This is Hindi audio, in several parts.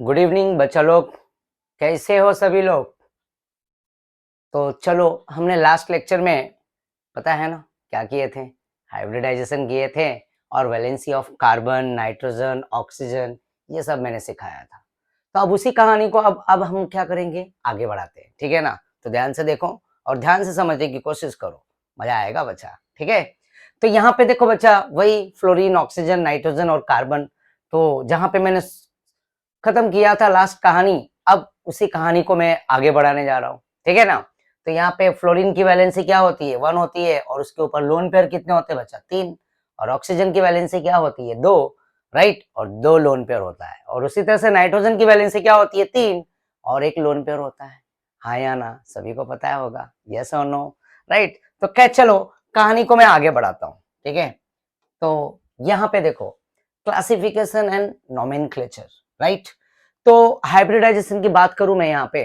गुड इवनिंग बच्चा लोग, कैसे हो सभी लोग। तो चलो, हमने लास्ट लेक्चर में पता है ना क्या किए थे, हाइब्रिडाइजेशन किए थे और valency of carbon, nitrogen, oxygen, ये सब मैंने सिखाया था। तो अब उसी कहानी को अब हम क्या करेंगे, आगे बढ़ाते हैं, ठीक है ना। तो ध्यान से देखो और ध्यान से समझने की कोशिश करो, मजा आएगा बच्चा, ठीक है। तो यहाँ पे देखो बच्चा, वही फ्लोरीन, ऑक्सीजन, नाइट्रोजन और कार्बन, तो जहां पे मैंने खत्म किया था लास्ट कहानी, अब उसी कहानी को मैं आगे बढ़ाने जा रहा हूँ, ठीक है ना। तो यहाँ पे फ्लोरीन की वैलेंसी क्या होती है, 1 होती है, और उसके ऊपर लोन पेयर कितने होते हैं बच्चा, 3। और ऑक्सीजन की वैलेंसी क्या होती है, 2, राइट, और 2 लोन पेयर होता है। और उसी तरह से नाइट्रोजन की वैलेंसी क्या होती है, 3, और 1 लोन पेयर होता है। हाँ या ना, सभी को पता होगा, यस और नो, राइट। तो क्या, चलो कहानी को मैं आगे बढ़ाता हूँ, ठीक है। तो यहाँ पे देखो, क्लासिफिकेशन एंड नोमेनक्लेचर, राइट। तो हाइब्रिडाइजेशन की बात करूं मैं यहाँ पे,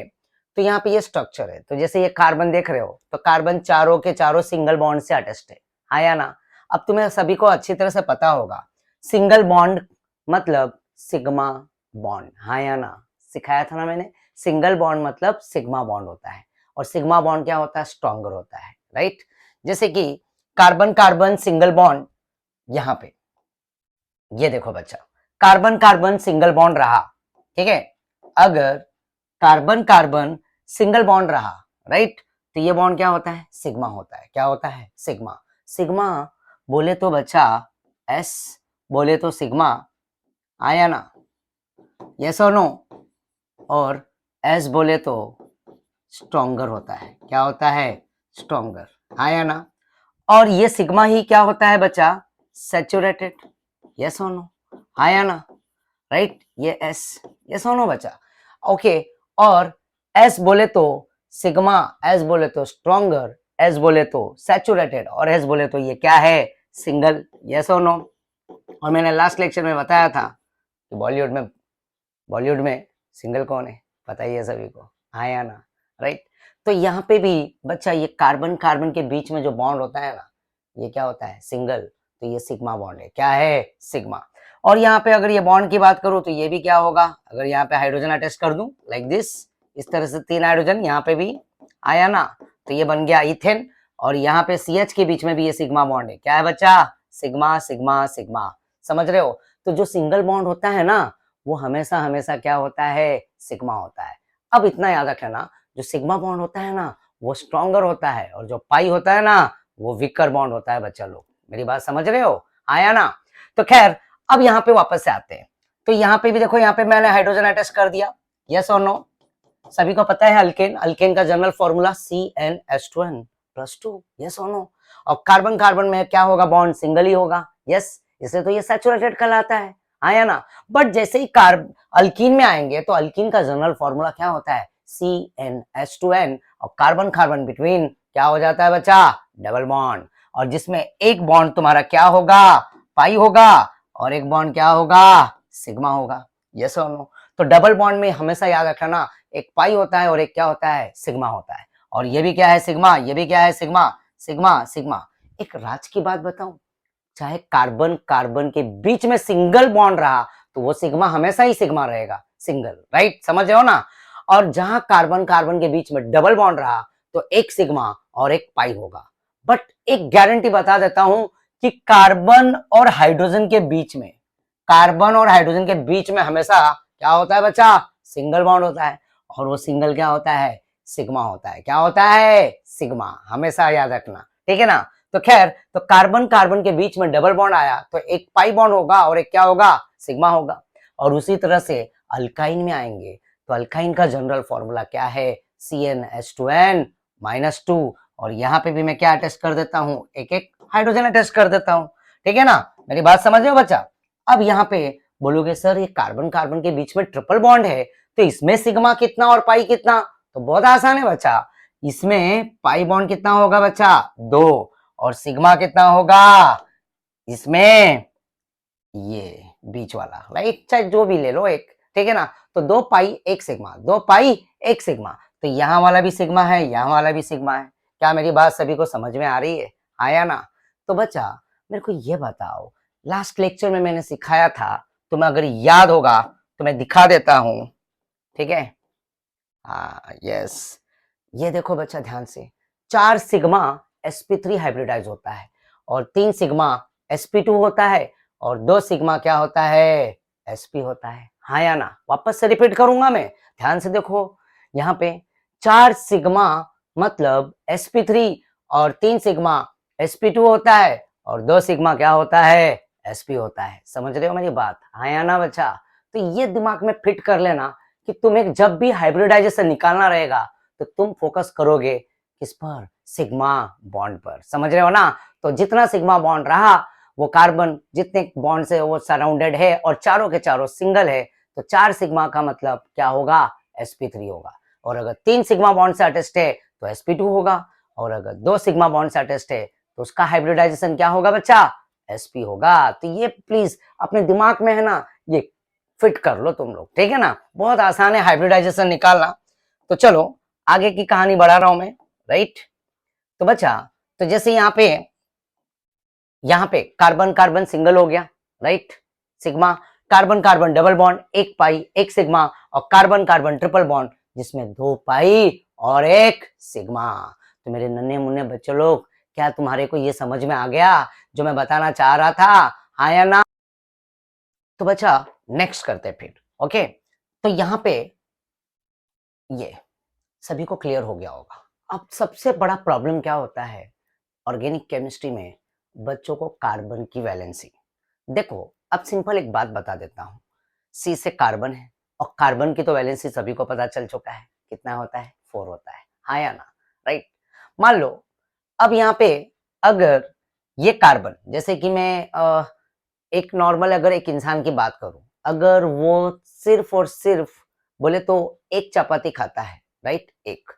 तो यहाँ पे ये स्ट्रक्चर है। तो जैसे ये कार्बन देख रहे हो, तो कार्बन चारों के चारों सिंगल बॉन्ड से अटैच्ड है, हाँ या ना। अब तुम्हें सभी को अच्छी तरह से पता होगा, सिंगल बॉन्ड मतलब सिग्मा बॉन्ड, हाँ या ना, सिखाया था ना मैंने। सिंगल बॉन्ड मतलब सिग्मा बॉन्ड होता है, और सिग्मा बॉन्ड क्या होता है, स्ट्रॉन्गर होता है, राइट। जैसे कि कार्बन कार्बन सिंगल बॉन्ड, यहाँ पे ये देखो बच्चा, कार्बन कार्बन सिंगल बॉन्ड रहा, ठीक है। अगर कार्बन कार्बन सिंगल बॉन्ड रहा, राइट, तो ये बॉन्ड क्या होता है, सिग्मा होता है। क्या होता है, सिग्मा। सिग्मा बोले तो बच्चा एस, बोले तो सिग्मा, आया ना, यस और नो। और एस बोले तो स्ट्रॉन्गर होता है। क्या होता है, स्ट्रॉन्गर, आया ना। और ये सिग्मा ही क्या होता है बच्चा, सैचुरेटेड, यस और नो, आया ना, राइट। ये एस, यस और नो बच्चा, ओके। और एस बोले तो सिग्मा, एस बोले तो स्ट्रॉन्गर, एस बोले तो सैचुरेटेड, और एस बोले तो ये क्या है, सिंगल, यस और नो। और मैंने लास्ट लेक्चर में बताया था कि बॉलीवुड में सिंगल कौन है, पता ही है सभी को, आया ना, राइट। तो यहाँ पे भी बच्चा, ये कार्बन कार्बन के बीच में जो बॉन्ड होता है ना, ये क्या होता है, सिंगल। तो ये सिग्मा बॉन्ड है, क्या है, सिग्मा। और यहाँ पे अगर ये बॉन्ड की बात करूं, तो ये भी क्या होगा, अगर यहाँ पे हाइड्रोजन अटैच कर दूं लाइक दिस, इस तरह से 3 हाइड्रोजन यहाँ पे भी, आया ना, तो ये बन गया इथेन। और यहाँ पे CH के बीच में भी ये सिग्मा बॉन्ड है, क्या है बच्चा, सिग्मा सिग्मा सिग्मा, समझ रहे हो। तो जो सिंगल बॉन्ड होता है ना, वो हमेशा हमेशा क्या होता है, सिग्मा होता है। अब इतना याद रख लेना, जो सिग्मा बॉन्ड होता है ना, वो स्ट्रॉन्गर होता है, और जो पाई होता है ना, वो वीकर बॉन्ड होता है। बच्चा लोग मेरी बात समझ रहे हो, आया ना। तो खैर, अब यहाँ पे वापस से आते हैं। तो यहाँ पे भी देखो, यहाँ पे मैंने हाइड्रोजन अटैच कर दिया, यस और नो। सभी को पता है अल्केन, अल्केन का जनरल फॉर्मूला CnH2n+2, यस और नो। और कार्बन कार्बन में क्या होगा, बॉन्ड सिंगल ही होगा, यस, इसे तो ये सैचुरेटेड कहलाता है, आया ना। बट जैसे ही कार्ब अल्कीन में आएंगे, तो अल्कीन का जनरल फॉर्मूला क्या होता है, CnH2n, और कार्बन कार्बन बिटवीन क्या हो जाता है बच्चा, डबल बॉन्ड। और जिसमें एक बॉन्ड तुम्हारा क्या होगा, पाई होगा, और एक बॉन्ड क्या होगा, सिग्मा होगा, यस और नो। तो डबल बॉन्ड में हमेशा याद रखना, एक पाई होता है और एक क्या होता है, सिग्मा होता है। और ये भी क्या है, सिग्मा, ये भी क्या है, सिग्मा सिग्मा सिग्मा। एक राज की बात बताऊं, चाहे कार्बन कार्बन के बीच में सिंगल बॉन्ड रहा, तो वो सिग्मा हमेशा ही सिग्मा रहेगा, सिंगल, राइट, समझ रहे हो ना। और जहां कार्बन कार्बन के बीच में डबल बॉन्ड रहा, तो एक सिग्मा और एक पाई होगा। बट एक गारंटी बता देता हूं कि कार्बन और हाइड्रोजन के बीच में, कार्बन और हाइड्रोजन के बीच में हमेशा क्या होता है बच्चा, सिंगल बॉन्ड होता है। और वो सिंगल क्या होता है, सिग्मा होता है। क्या होता है, सिग्मा, हमेशा याद रखना, ठीक है ना। तो खैर, तो कार्बन कार्बन के बीच में डबल बॉन्ड आया, तो एक पाई बॉन्ड होगा और एक क्या होगा, सिग्मा होगा। और उसी तरह से अल्काइन में आएंगे, तो अल्काइन का जनरल फॉर्मूला क्या है, CnH2n-2। और यहाँ पे भी मैं क्या अटैच कर देता हूँ, एक एक हाइड्रोजन अटैच कर देता हूँ, ठीक है ना। मेरी बात समझ रहे हो बच्चा। अब यहाँ पे बोलोगे सर, ये कार्बन कार्बन के बीच में ट्रिपल बॉन्ड है, तो इसमें सिग्मा कितना और पाई कितना। तो बहुत आसान है बच्चा, इसमें पाई बॉन्ड कितना होगा बच्चा, 2, और सिग्मा कितना होगा, इसमें ये बीच वाला, राइट, चाहे जो भी ले लो एक, ठीक है ना। तो 2 पाई 1 सिग्मा, 2 पाई 1 सिग्मा। तो यहाँ वाला भी सिग्मा है, यहाँ वाला भी सिग्मा है। क्या मेरी बात सभी को समझ में आ रही है, आया ना। तो बच्चा मेरे को ये बताओ, लास्ट लेक्चर में मैंने सिखाया था, तुम्हें अगर याद होगा तो मैं दिखा देता हूं, ठीक है। हाँ यस, ये देखो बच्चा ध्यान से, 4 सिग्मा sp3 हाइब्रिडाइज होता है और 3 सिग्मा sp2 होता है और 2 सिग्मा क्या होता है, sp होता है। हाँ या ना, वापस से रिपीट करूंगा मैं, ध्यान से देखो, यहाँ पे 4 सिग्मा मतलब sp3 और 3 सिग्मा sp2 होता है और 2 सिग्मा क्या होता है, sp होता है। समझ रहे हो मेरी बात, हाँ या ना बच्चा? तो ये दिमाग में फिट कर लेना कि तुम्हें जब भी हाइब्रिडाइजेशन निकालना रहेगा तो तुम फोकस करोगे किस पर, सिग्मा बॉन्ड पर। समझ रहे हो ना? तो जितना सिग्मा बॉन्ड रहा वो कार्बन जितने बॉन्ड से वो सराउंडेड है और चारों के चारों सिंगल है, तो 4 सिग्मा का मतलब क्या होगा, sp3 होगा। और अगर 3 सिग्मा बॉन्ड से अटेस्ट है तो sp2 होगा और अगर 2 सिग्मा बॉन्ड से अटेस्ट है तो उसका हाइब्रिडाइजेशन क्या होगा बच्चा, sp होगा। तो ये प्लीज अपने दिमाग में है ना, ये फिट कर लो तुम लोग, ठीक है ना? बहुत आसान है हाइब्रिडाइजेशन निकालना। तो चलो आगे की कहानी बढ़ा रहा हूं मैं, राइट। तो बच्चा, तो जैसे यहाँ पे कार्बन कार्बन सिंगल हो गया, right, sigma, carbon carbon double bond, एक पाई एक सिग्मा, और कार्बन कार्बन ट्रिपल बॉन्ड जिसमें 2 पाई और एक सिग्मा। तो मेरे नन्हे मुन्ने बच्चे लोग, क्या तुम्हारे को ये समझ में आ गया जो मैं बताना चाह रहा था, हाँ या ना? तो बच्चा नेक्स्ट करते फिर, ओके। तो यहाँ पे ये सभी को क्लियर हो गया होगा। अब सबसे बड़ा प्रॉब्लम क्या होता है ऑर्गेनिक केमिस्ट्री में, बच्चों को कार्बन की वैलेंसी। देखो अब सिंपल एक बात बता देता हूँ, सी से कार्बन है और कार्बन की तो वैलेंसी सभी को पता चल चुका है, कितना होता है, 4 होता है, हाँ या ना, राइट। मान लो अब यहाँ पे अगर ये कार्बन, जैसे कि मैं एक नॉर्मल अगर एक इंसान की बात करूं, अगर वो सिर्फ और सिर्फ बोले तो एक चपाती खाता है, राइट, एक,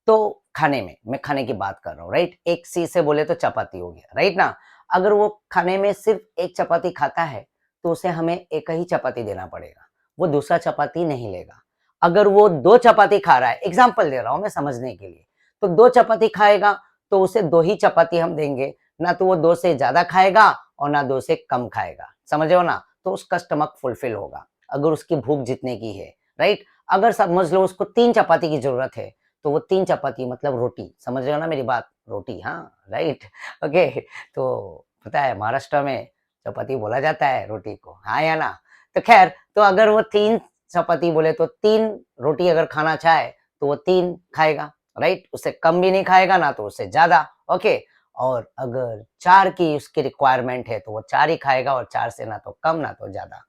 तो खाने में, मैं खाने की बात कर रहा हूँ, राइट, एक सी से बोले तो चपाती हो गया, राइट ना। अगर वो खाने में सिर्फ एक चपाती खाता है तो उसे हमें एक ही चपाती देना पड़ेगा, वो दूसरा चपाती नहीं लेगा। अगर वो 2 चपाती खा रहा है, एग्जाम्पल दे रहा हूं मैं समझने के लिए, तो 2 चपाती खाएगा तो उसे 2 ही चपाती हम देंगे, ना तो वो 2 से ज्यादा खाएगा और ना 2 से कम खाएगा, समझे हो ना? तो उसका स्टमक फुलफिल होगा अगर उसकी भूख जितने की है, राइट। अगर समझ लो उसको 3 चपाती की जरूरत है तो वो 3 चपाती मतलब रोटी, समझ रहे हो ना मेरी बात, रोटी, हाँ राइट, ओके। तो पता है महाराष्ट्र में चपाती बोला जाता है रोटी को, हाँ या ना? तो खैर, तो अगर वो 3 चपाती बोले तो 3 रोटी अगर खाना चाहे तो वो 3 खाएगा, राइट, उससे कम भी नहीं खाएगा ना तो उससे ज्यादा, ओके। और अगर 4 की उसकी रिक्वायरमेंट है तो वो 4 ही खाएगा और 4 से ना तो कम ना तो ज्यादा।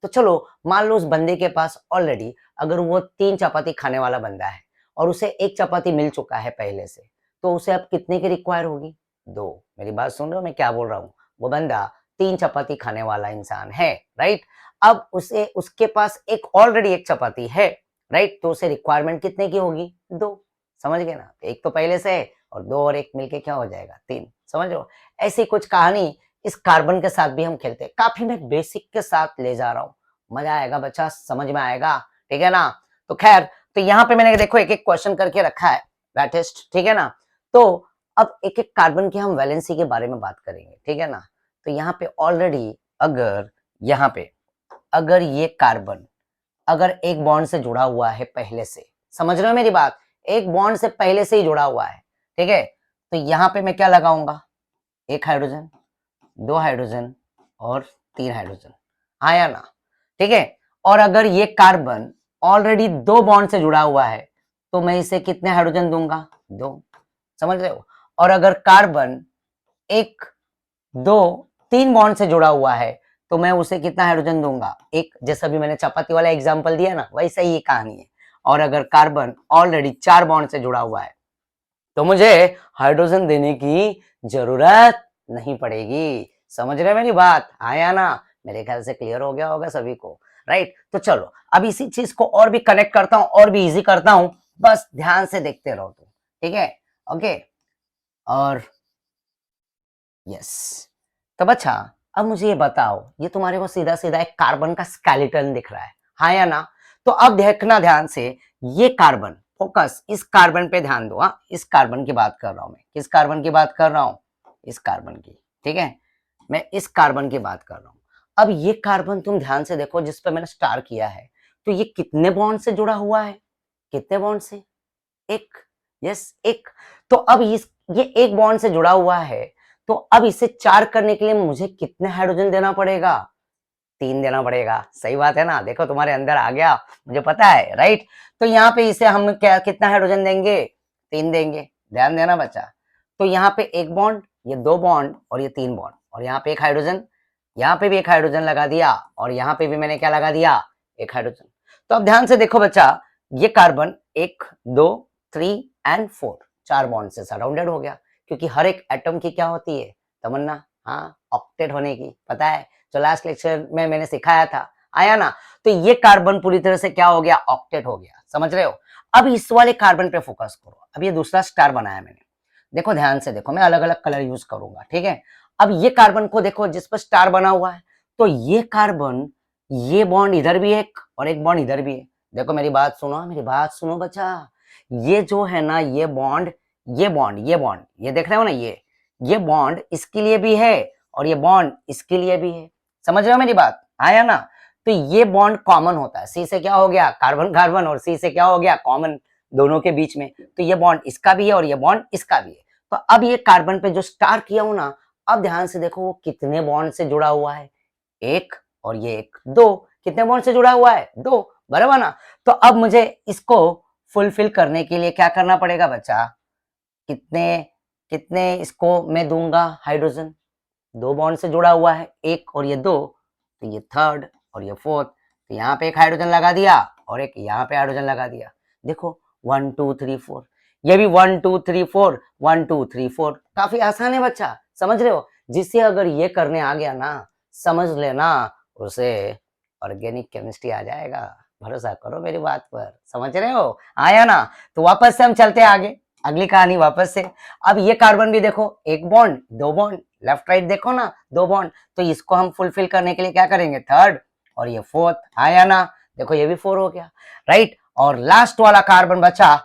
तो चलो मान लो उस बंदे के पास ऑलरेडी, अगर वो 3 चपाती खाने वाला बंदा है और उसे 1 चपाती मिल चुका है पहले से, तो उसे अब कितने की रिक्वायर होगी, 2। मेरी बात सुन रहे हो मैं क्या बोल रहा हूँ? वो बंदा 3 चपाती खाने वाला इंसान है, राइट। अब उसे, उसके पास एक ऑलरेडी एक चपाती है, राइट, तो उसे रिक्वायरमेंट कितने की होगी, 2। समझ गए ना? एक तो पहले से है और 2 और 1 मिलके क्या हो जाएगा, 3। समझ लो, ऐसी कुछ कहानी इस कार्बन के साथ भी हम खेलते हैं। काफी मैं बेसिक के साथ ले जा रहा हूँ, मजा आएगा बच्चा, समझ में आएगा, ठीक है ना? तो खैर, तो यहाँ पे मैंने देखो एक एक क्वेश्चन करके रखा है लेटेस्ट, ठीक है ना? तो अब एक एक कार्बन की हम वैलेंसी के बारे में बात करेंगे, ठीक है ना? तो यहाँ पे ऑलरेडी अगर यहाँ पे अगर ये कार्बन अगर एक बॉन्ड से जुड़ा हुआ है पहले से, समझ रहे हो मेरी बात, एक बॉन्ड से पहले से ही जुड़ा हुआ है, ठीक है, तो यहाँ पे मैं क्या लगाऊंगा, 1 हाइड्रोजन, 2 हाइड्रोजन और 3 हाइड्रोजन, आया ना? ठीक है। और अगर ये कार्बन ऑलरेडी 2 बॉन्ड से जुड़ा हुआ है तो मैं इसे कितने हाइड्रोजन दूंगा, 2। समझ रहे हो? और अगर कार्बन 1, 2, 3 बॉन्ड से जुड़ा हुआ है तो मैं उसे कितना हाइड्रोजन दूंगा, 1। जैसा भी मैंने चपाती वाला एग्जांपल दिया ना, वैसे ही ये कहानी है। और अगर कार्बन ऑलरेडी 4 बॉन्ड से जुड़ा हुआ है तो मुझे हाइड्रोजन देने की जरूरत नहीं पड़ेगी। समझ रहे मेरी बात, आया ना? मेरे ख्याल से क्लियर हो गया होगा सभी को, राइट। तो चलो अब इसी चीज को और भी कनेक्ट करता हूं और भी इजी करता हूं, बस ध्यान से देखते रहो तुम, ठीक है, ओके। और यस, तब अच्छा, अब मुझे ये बताओ, ये तुम्हारे को सीधा सीधा एक कार्बन का स्केलेटन दिख रहा है, हाँ या ना? तो अब देखना ध्यान से, ये कार्बन, फोकस इस कार्बन पे ध्यान दो, हाँ, इस कार्बन की बात कर रहा हूं मैं, किस कार्बन की बात कर रहा हूं, इस कार्बन की, ठीक है, मैं इस कार्बन की बात कर रहा हूं। अब ये कार्बन तुम ध्यान से देखो जिस पे मैंने स्टार किया है, तो ये कितने बॉन्ड से जुड़ा हुआ है? कितने बॉन्ड से? एक। यस, एक। तो अब ये एक बॉन्ड से जुड़ा हुआ है, तो अब इसे 4 करने के लिए मुझे कितने हाइड्रोजन देना पड़ेगा? 3 देना पड़ेगा। सही बात है ना? देखो तुम्हारे अंदर आ गया, मुझे पता है, राइट? तो यहाँ पे इसे हम क्या कितना हाइड्रोजन देंगे? 3 देंगे। ध्यान देना बच्चा। तो यहाँ पे एक बॉन्ड, ये 2 बॉन्ड और ये 3 बॉन्ड, और यहाँ पे एक हाइड्रोजन, यहाँ पे भी एक हाइड्रोजन लगा दिया, और यहाँ पे भी मैंने क्या लगा दिया? एक हाइड्रोजन। तो अब ध्यान से देखो बच्चा, ये कार्बन 1, 2, 3 एंड 4 4 बॉन्ड से सराउंडेड हो गया, क्योंकि हर एक एटम की क्या होती है तमन्ना? हाँ, ऑक्टेट होने की, पता है? जो लास्ट लेक्चर में मैंने सिखाया था, आया ना? तो ये कार्बन पूरी तरह से क्या हो गया? ऑक्टेट हो गया। समझ रहे हो? अब इस वाले कार्बन पे फोकस करो। अब ये दूसरा स्टार बनाया मैंने, देखो ध्यान से देखो, मैं अलग अलग कलर यूज करूंगा, ठीक है? अब ये कार्बन को देखो जिस पर स्टार बना हुआ है, तो ये कार्बन, ये बॉन्ड इधर भी एक और एक बॉन्ड इधर भी है। देखो मेरी बात सुनो, मेरी बात सुनो बच्चा। ये जो है ना, ये बॉन्ड, ये बॉन्ड, ये बॉन्ड, ये देख रहे हो ना, ये बॉन्ड इसके लिए भी है और ये बॉन्ड इसके लिए भी है। समझ रहे हो मेरी बात? आया ना? तो ये बॉन्ड कॉमन होता है, सी से क्या हो गया? कार्बन कार्बन, और सी से क्या हो गया? कॉमन, दोनों के बीच में। तो ये बॉन्ड इसका भी है और ये बॉन्ड इसका भी है। तो अब ये कार्बन पे जो स्टार किया हूं ना, अब ध्यान से देखो वो कितने बॉन्ड से जुड़ा हुआ है? एक और ये एक, 2। कितने बॉन्ड से जुड़ा हुआ है? 2, बराबर ना? तो अब मुझे इसको फुलफिल करने के लिए क्या करना पड़ेगा बच्चा? कितने कितने इसको मैं दूंगा हाइड्रोजन? 2 बॉन्ड से जुड़ा हुआ है, एक और ये 2, तो ये थर्ड और ये फोर्थ, तो यहाँ पे एक हाइड्रोजन लगा दिया और एक यहाँ पे हाइड्रोजन लगा दिया। देखो 1 2 3 4, ये भी 1 2 3 4, 1 2 3 4। काफी आसान है बच्चा, समझ रहे हो? जिससे अगर ये करने आ गया ना, समझ लेना उसे ऑर्गेनिक केमिस्ट्री आ जाएगा। भरोसा करो मेरी बात पर, समझ रहे हो? आया ना? तो वापस से हम चलते आगे, अगली कहानी वापस से। अब ये कार्बन भी देखो, एक बॉन्ड, 2 बॉन्ड, लेफ्ट राइट देखो ना, 2 बॉन्ड, तो इसको हम फुलफिल करने के लिए क्या करेंगे? थर्ड और ये फोर्थ। आया ना? देखो ये भी 4 हो गया, राइट? और लास्ट वाला कार्बन बचा,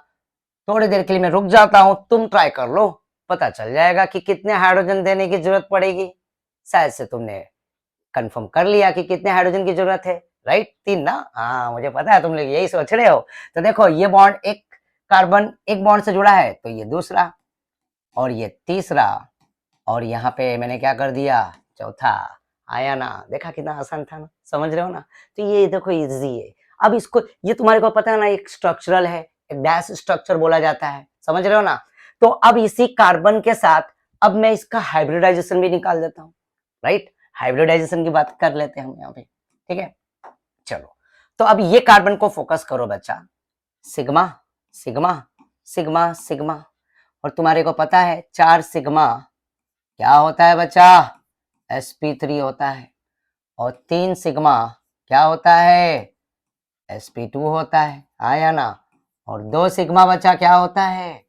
थोड़ी देर के लिए मैं रुक जाता हूं, तुम ट्राई कर लो, पता चल जाएगा कि कितने हाइड्रोजन देने की जरूरत पड़ेगी। शायद से तुमने कंफर्म कर लिया कि कितने हाइड्रोजन की जरूरत है, राइट? 3 ना? हाँ, मुझे पता है तुम लोग यही सोच रहे हो। तो देखो ये बॉन्ड, एक कार्बन एक बॉन्ड से जुड़ा है, तो ये दूसरा और ये तीसरा, और यहाँ पे मैंने क्या कर दिया? चौथा। आया ना? देखा कितना आसान था ना? समझ रहे हो ना? तो ये देखो इजी है। अब इसको, ये तुम्हारे को पता है ना, एक स्ट्रक्चरल है, एक डैश स्ट्रक्चर बोला जाता है, समझ रहे हो ना? तो अब इसी कार्बन के साथ अब मैं इसका हाइब्रिडाइजेशन भी निकाल देता हूँ, राइट? हाइब्रिडाइजेशन की बात कर लेते हैं हम यहाँ पे, ठीक है? चलो, तो अब ये कार्बन को फोकस करो बच्चा, सिग्मा सिग्मा सिग्मा सिग्मा, और तुम्हारे को पता है 4 सिग्मा क्या होता है बच्चा? sp3 होता है, और 3 सिग्मा क्या होता है? sp2 होता है। आया ना? और 2 सिग्मा बच्चा क्या होता है?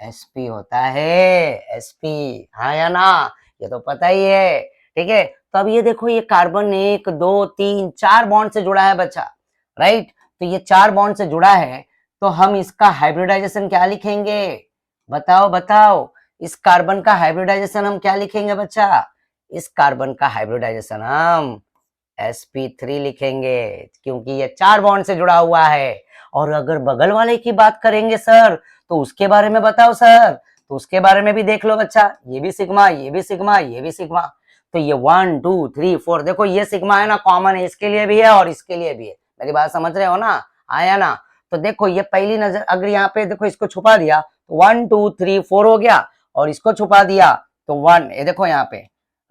sp होता है, sp। आया ना? ये तो पता ही है, ठीक है? तो अब ये देखो, ये कार्बन 1 2 3 4 बॉन्ड से जुड़ा है बच्चा, राइट? तो ये 4 बॉन्ड से जुड़ा है, तो हम इसका हाइब्रिडाइजेशन क्या लिखेंगे? बताओ बताओ, इस कार्बन का हाइब्रिडाइजेशन हम क्या लिखेंगे बच्चा? इस कार्बन का हाइब्रिडाइजेशन हम sp3 लिखेंगे, क्योंकि ये 4 बॉन्ड से जुड़ा हुआ है। और अगर बगल वाले की बात करेंगे सर, तो उसके बारे में बताओ सर, तो उसके बारे में भी देख लो बच्चा, ये भी सिग्मा, ये भी सिग्मा, ये भी सिग्मा। तो ये 1 2 3 4, देखो ये सिग्मा है ना, कॉमन है, इसके लिए भी है और इसके लिए भी है। मेरी बात समझ रहे हो ना? आया ना? तो देखो ये पहली नजर, अगर यहाँ पे देखो इसको छुपा दिया तो 1 2 3 4 हो गया, और इसको छुपा दिया तो 1, ये देखो यहाँ पे,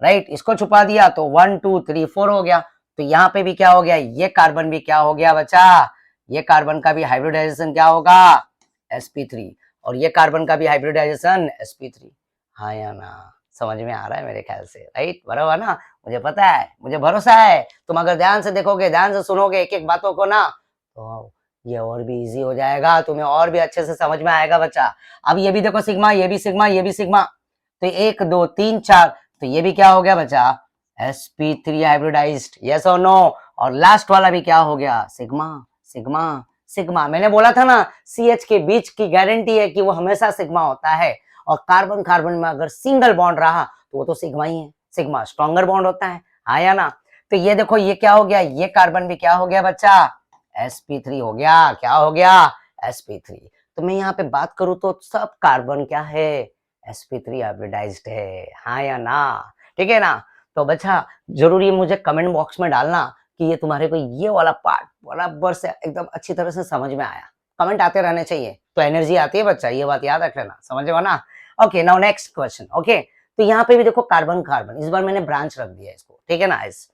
राइट? इसको छुपा दिया तो 1 2 3 4 हो गया। तो यहाँ पे भी क्या हो गया? ये कार्बन भी क्या हो गया बच्चा? ये कार्बन का भी हाइब्रिडाइजेशन क्या होगा? sp3। और ये कार्बन का भी हाइब्रिडाइजेशन sp3। हाँ या ना? समझ में आ रहा है मेरे ख्याल से, राइट? बराबर ना? मुझे पता है, मुझे भरोसा है, तुम अगर ध्यान से देखोगे, ध्यान से सुनोगे एक एक बातों को ना, तो ये और भी इजी हो जाएगा, तुम्हें और भी अच्छे से समझ में आएगा बच्चा। अब ये भी देखो सिग्मा, ये भी सिग्मा, ये भी सिग्मा, तो 1 2 3 4, तो ये भी क्या हो गया बच्चा? sp3 हाइब्रिडाइज्ड, यस और नो। और लास्ट वाला भी क्या हो गया? Sigma sigma sigma. मैंने बोला था ना, CH के बीच की गारंटी है कि वो हमेशा सिग्मा होता है, और कार्बन कार्बन में अगर सिंगल बॉन्ड रहा तो वो तो सिग्मा ही है, सिग्मा स्ट्रॉन्गर बॉन्ड होता है। आया ना? तो ये देखो ये क्या हो गया? ये कार्बन भी क्या हो गया बच्चा? sp3 हो गया। क्या हो गया? sp3। तो मैं यहाँ पे बात करूं तो सब कार्बन क्या है? sp3 हाइब्रिडाइज्ड है, हाँ या ना? ठीक है ना? तो बच्चा जरूरी मुझे कमेंट बॉक्स में डालना कि ये तुम्हारे को ये वाला पार्ट बराबर से एकदम अच्छी तरह से समझ में आया। कमेंट आते रहने चाहिए तो एनर्जी आती है बच्चा, ये बात याद रख लेना, समझ में ना? Okay, now next question. Okay, तो यहाँ पे भी देखो कार्बन कार्बन, इस बार मैंने ब्रांच रख दिया इसको, ठीक है ना? इस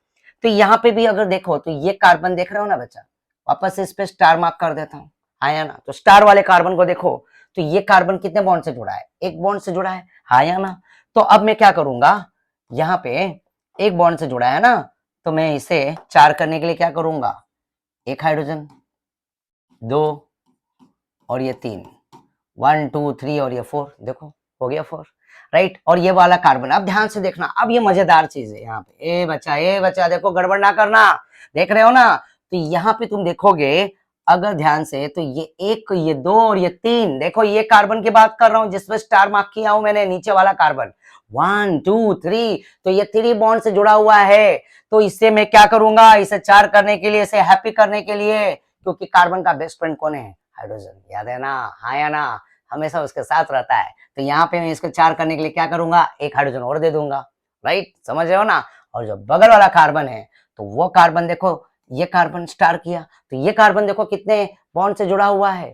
तो यहाँ पे भी अगर देखो तो ये कार्बन देख रहे हो ना बच्चा, वापस से इस पे स्टार मार्क कर देता हूँ, हाँ या ना? तो स्टार वाले कार्बन को देखो तो ये कार्बन कितने बॉन्ड से जुड़ा है? एक बॉन्ड से जुड़ा है, हाँ या ना? तो अब मैं क्या करूंगा, यहाँ पे एक बॉन्ड से जुड़ा है ना, तो मैं इसे 4 करने के लिए क्या करूंगा, एक हाइड्रोजन, 2 और ये 3, 1 2 3 और ये 4, देखो हो गया 4, राइट? और ये वाला कार्बन, अब ध्यान से देखना, अब ये मजेदार चीज है यहाँ पे, ए बच्चा देखो, गड़बड़ ना करना, देख रहे हो ना? तो यहाँ पे तुम देखोगे अगर ध्यान से, तो ये 1, ये 2 और ये 3, देखो ये कार्बन की बात कर रहा हूँ जिसमें स्टार मार्क किया हूं मैंने, नीचे वाला कार्बन 1 2 3, तो ये 3 बॉन्ड से जुड़ा हुआ है। तो इससे मैं क्या करूंगा, इसे 4 करने के लिए, इसे हैप्पी करने के लिए, क्योंकि कार्बन का बेस्ट फ्रेंड कौन है? हाइड्रोजन, याद है ना? हाँ या ना? हमेशा उसके साथ रहता है। तो यहाँ पे मैं इसको 4 करने के लिए क्या करूंगा, एक हाइड्रोजन और दे दूंगा, राइट? समझ रहे हो ना? और जो बगल वाला कार्बन है, तो वो कार्बन देखो, ये कार्बन स्टार किया, तो ये कार्बन देखो कितने बॉन्ड से जुड़ा हुआ है?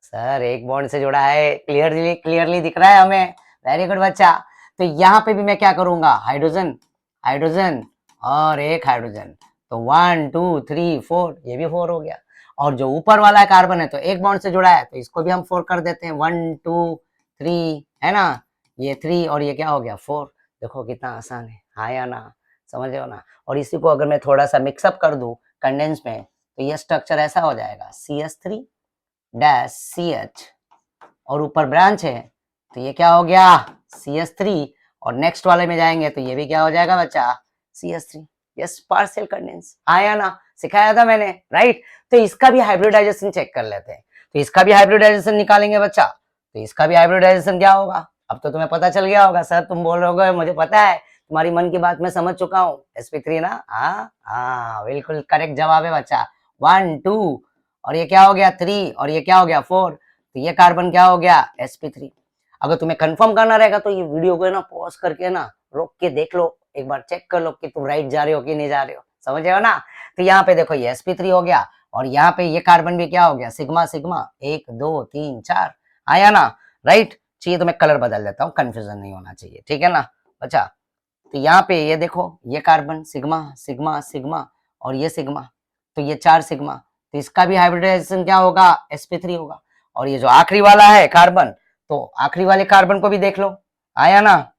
सर एक बॉन्ड से जुड़ा है, क्लियरली क्लियरली दिख रहा है हमें, वेरी गुड बच्चा। तो यहाँ पे भी मैं क्या करूंगा, हाइड्रोजन हाइड्रोजन और एक हाइड्रोजन, तो 1 2 3 4, ये भी 4 हो गया। और जो ऊपर वाला कार्बन है तो एक बॉन्ड से जुड़ा है, तो इसको भी हम 4 कर देते हैं, 1 2 3, है ना? ये 3 और ये क्या हो गया, 4। देखो कितना आसान है, हाँ या ना? समझ रहे हो ना? और इसी को अगर मैं थोड़ा सा मिक्सअप कर दूं कंडेंस में, तो ये स्ट्रक्चर ऐसा हो जाएगा, CH3 डैश CH, और ऊपर ब्रांच है, तो ये क्या हो गया, CH3, और नेक्स्ट वाले में जाएंगे तो ये भी क्या हो जाएगा बच्चा, CH3। यस, पार्शियल कंडेंस, आया ना? सिखाया था मैंने, राइट? तो इसका भी हाइब्रिडाइजेशन चेक कर लेते हैं। तो इसका भी हाइब्रिडाइजेशन निकालेंगे बच्चा, तो इसका भी हाइब्रिडाइजेशन क्या होगा, अब तो तुम्हें पता चल गया होगा। सर तुम बोल रहे हो, मुझे पता है, तुम्हारी मन की बात मैं समझ चुका हूँ, sp3 ना? हाँ बिल्कुल करेक्ट जवाब है बच्चा, 1 2, और ये क्या हो गया 3, और ये क्या हो गया 4, तो ये कार्बन क्या हो गया, sp3। अगर तुम्हें कंफर्म करना रहेगा तो ये वीडियो को ना पॉज करके ना रोक के देख लो, एक बार चेक कर लो कि तुम राइट जा रहे हो कि नहीं जा रहे हो, समझ रहे हो ना? तो यहाँ पे देखो ये sp3 हो गया, और यहाँ पे ये कार्बन भी क्या हो गया, सिग्मा सिग्मा, 1 2 3 4, आया ना? राइट? चाहिए तो मैं कलर बदल देता हूँ, कंफ्यूजन नहीं होना चाहिए, ठीक है ना बच्चा? तो यहाँ पे ये देखो, ये कार्बन सिग्मा सिग्मा सिग्मा और ये सिग्मा, तो ये 4 सिग्मा, तो इसका भी हाइब्रिडाइजेशन क्या होगा, sp3 होगा। और ये जो आखिरी वाला है कार्बन, तो आखिरी वाले कार्बन को भी देख लो, आया ना?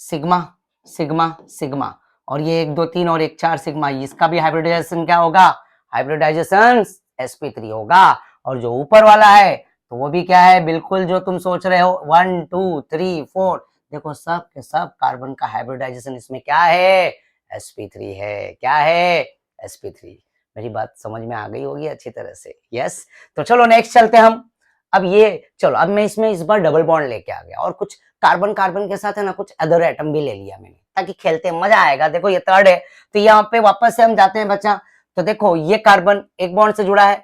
सिग्मा सिग्मा सिग्मा, और ये 1 2 3 और एक 4 सिग्मा, इसका भी हाइब्रिडाइजेशन क्या होगा, हाइब्रिडाइजेशन sp3 होगा। और जो ऊपर वाला है तो वो भी क्या है, बिल्कुल जो तुम सोच रहे हो, 1 2 3 4, देखो सब के सब कार्बन का हाइब्रिडाइजेशन इसमें क्या है, sp3 है। क्या है, sp3। मेरी बात समझ में आ गई होगी अच्छी तरह से, यस? तो चलो नेक्स्ट चलते हम। अब ये चलो, अब मैं इसमें इस बार डबल बॉन्ड लेके आ गया, और कुछ कार्बन कार्बन के साथ है ना कुछ अदर एटम भी ले लिया मैंने, ताकि खेलते मजा आएगा। देखो ये थर्ड है, तो यहाँ पे वापस से हम जाते हैं बच्चा। तो देखो ये कार्बन एक बॉन्ड से जुड़ा है,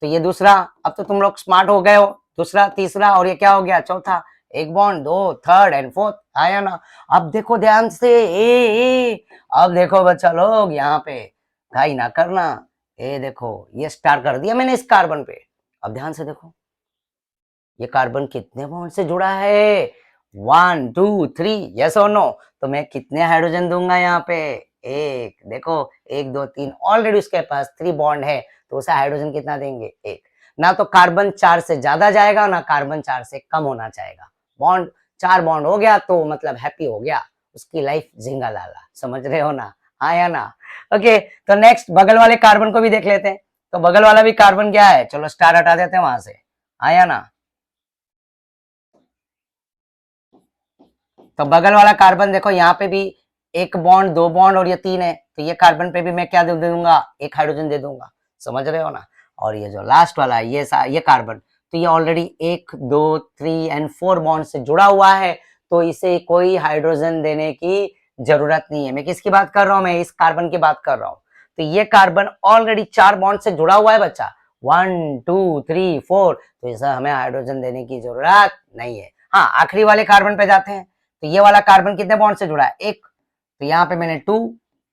तो ये दूसरा, अब तो तुम लोग स्मार्ट हो गए हो, दूसरा तीसरा और ये क्या हो गया, चौथा, एक बॉन्ड, 2 थर्ड एंड फोर्थ, आया ना? अब देखो ध्यान से, अब देखो बच्चा लोग, यहाँ पे घाई ना करना, ये देखो ये स्टार कर दिया मैंने इस कार्बन पे। अब ध्यान से देखो, ये कार्बन कितने बॉन्ड से जुड़ा है, 1 2 3, यस और नो? तो मैं कितने हाइड्रोजन दूंगा यहाँ पे, एक, देखो 1 2 3, ऑलरेडी उसके पास 3 बॉन्ड है, तो उसे हाइड्रोजन कितना देंगे, एक। ना तो कार्बन 4 से ज्यादा जाएगा, ना कार्बन 4 से कम होना चाहेगा, बॉन्ड 4 बॉन्ड हो गया तो मतलब हैप्पी हो गया, उसकी लाइफ झिंगा लाला, समझ रहे हो ना? हाँ या ना? ओके, तो नेक्स्ट बगल वाले कार्बन को भी देख लेते हैं। तो बगल वाला भी कार्बन क्या है, चलो स्टार हटा देते हैं वहां से, आया ना? तो बगल वाला कार्बन देखो, यहाँ पे भी एक बॉन्ड, 2 बॉन्ड और ये 3 है, तो ये कार्बन पे भी मैं क्या दे दूंगा, एक हाइड्रोजन दे दूंगा, समझ रहे हो ना? और ये जो लास्ट वाला है, ये कार्बन, तो ये ऑलरेडी 1 2 3 एंड 4 बॉन्ड से जुड़ा हुआ है, तो इसे कोई हाइड्रोजन देने की जरूरत नहीं है। मैं किसकी बात कर रहा हूं? मैं इस कार्बन की बात कर रहा हूं। तो ये कार्बन ऑलरेडी 4 बॉन्ड से जुड़ा हुआ है बच्चा, 1 2 3 4, तो इसे हमें हाइड्रोजन देने की जरूरत नहीं है। हाँ, आखिरी वाले कार्बन पे जाते हैं। तो ये वाला कार्बन कितने बॉन्ड से जुड़ा है? 1। तो यहाँ पे मैंने 2,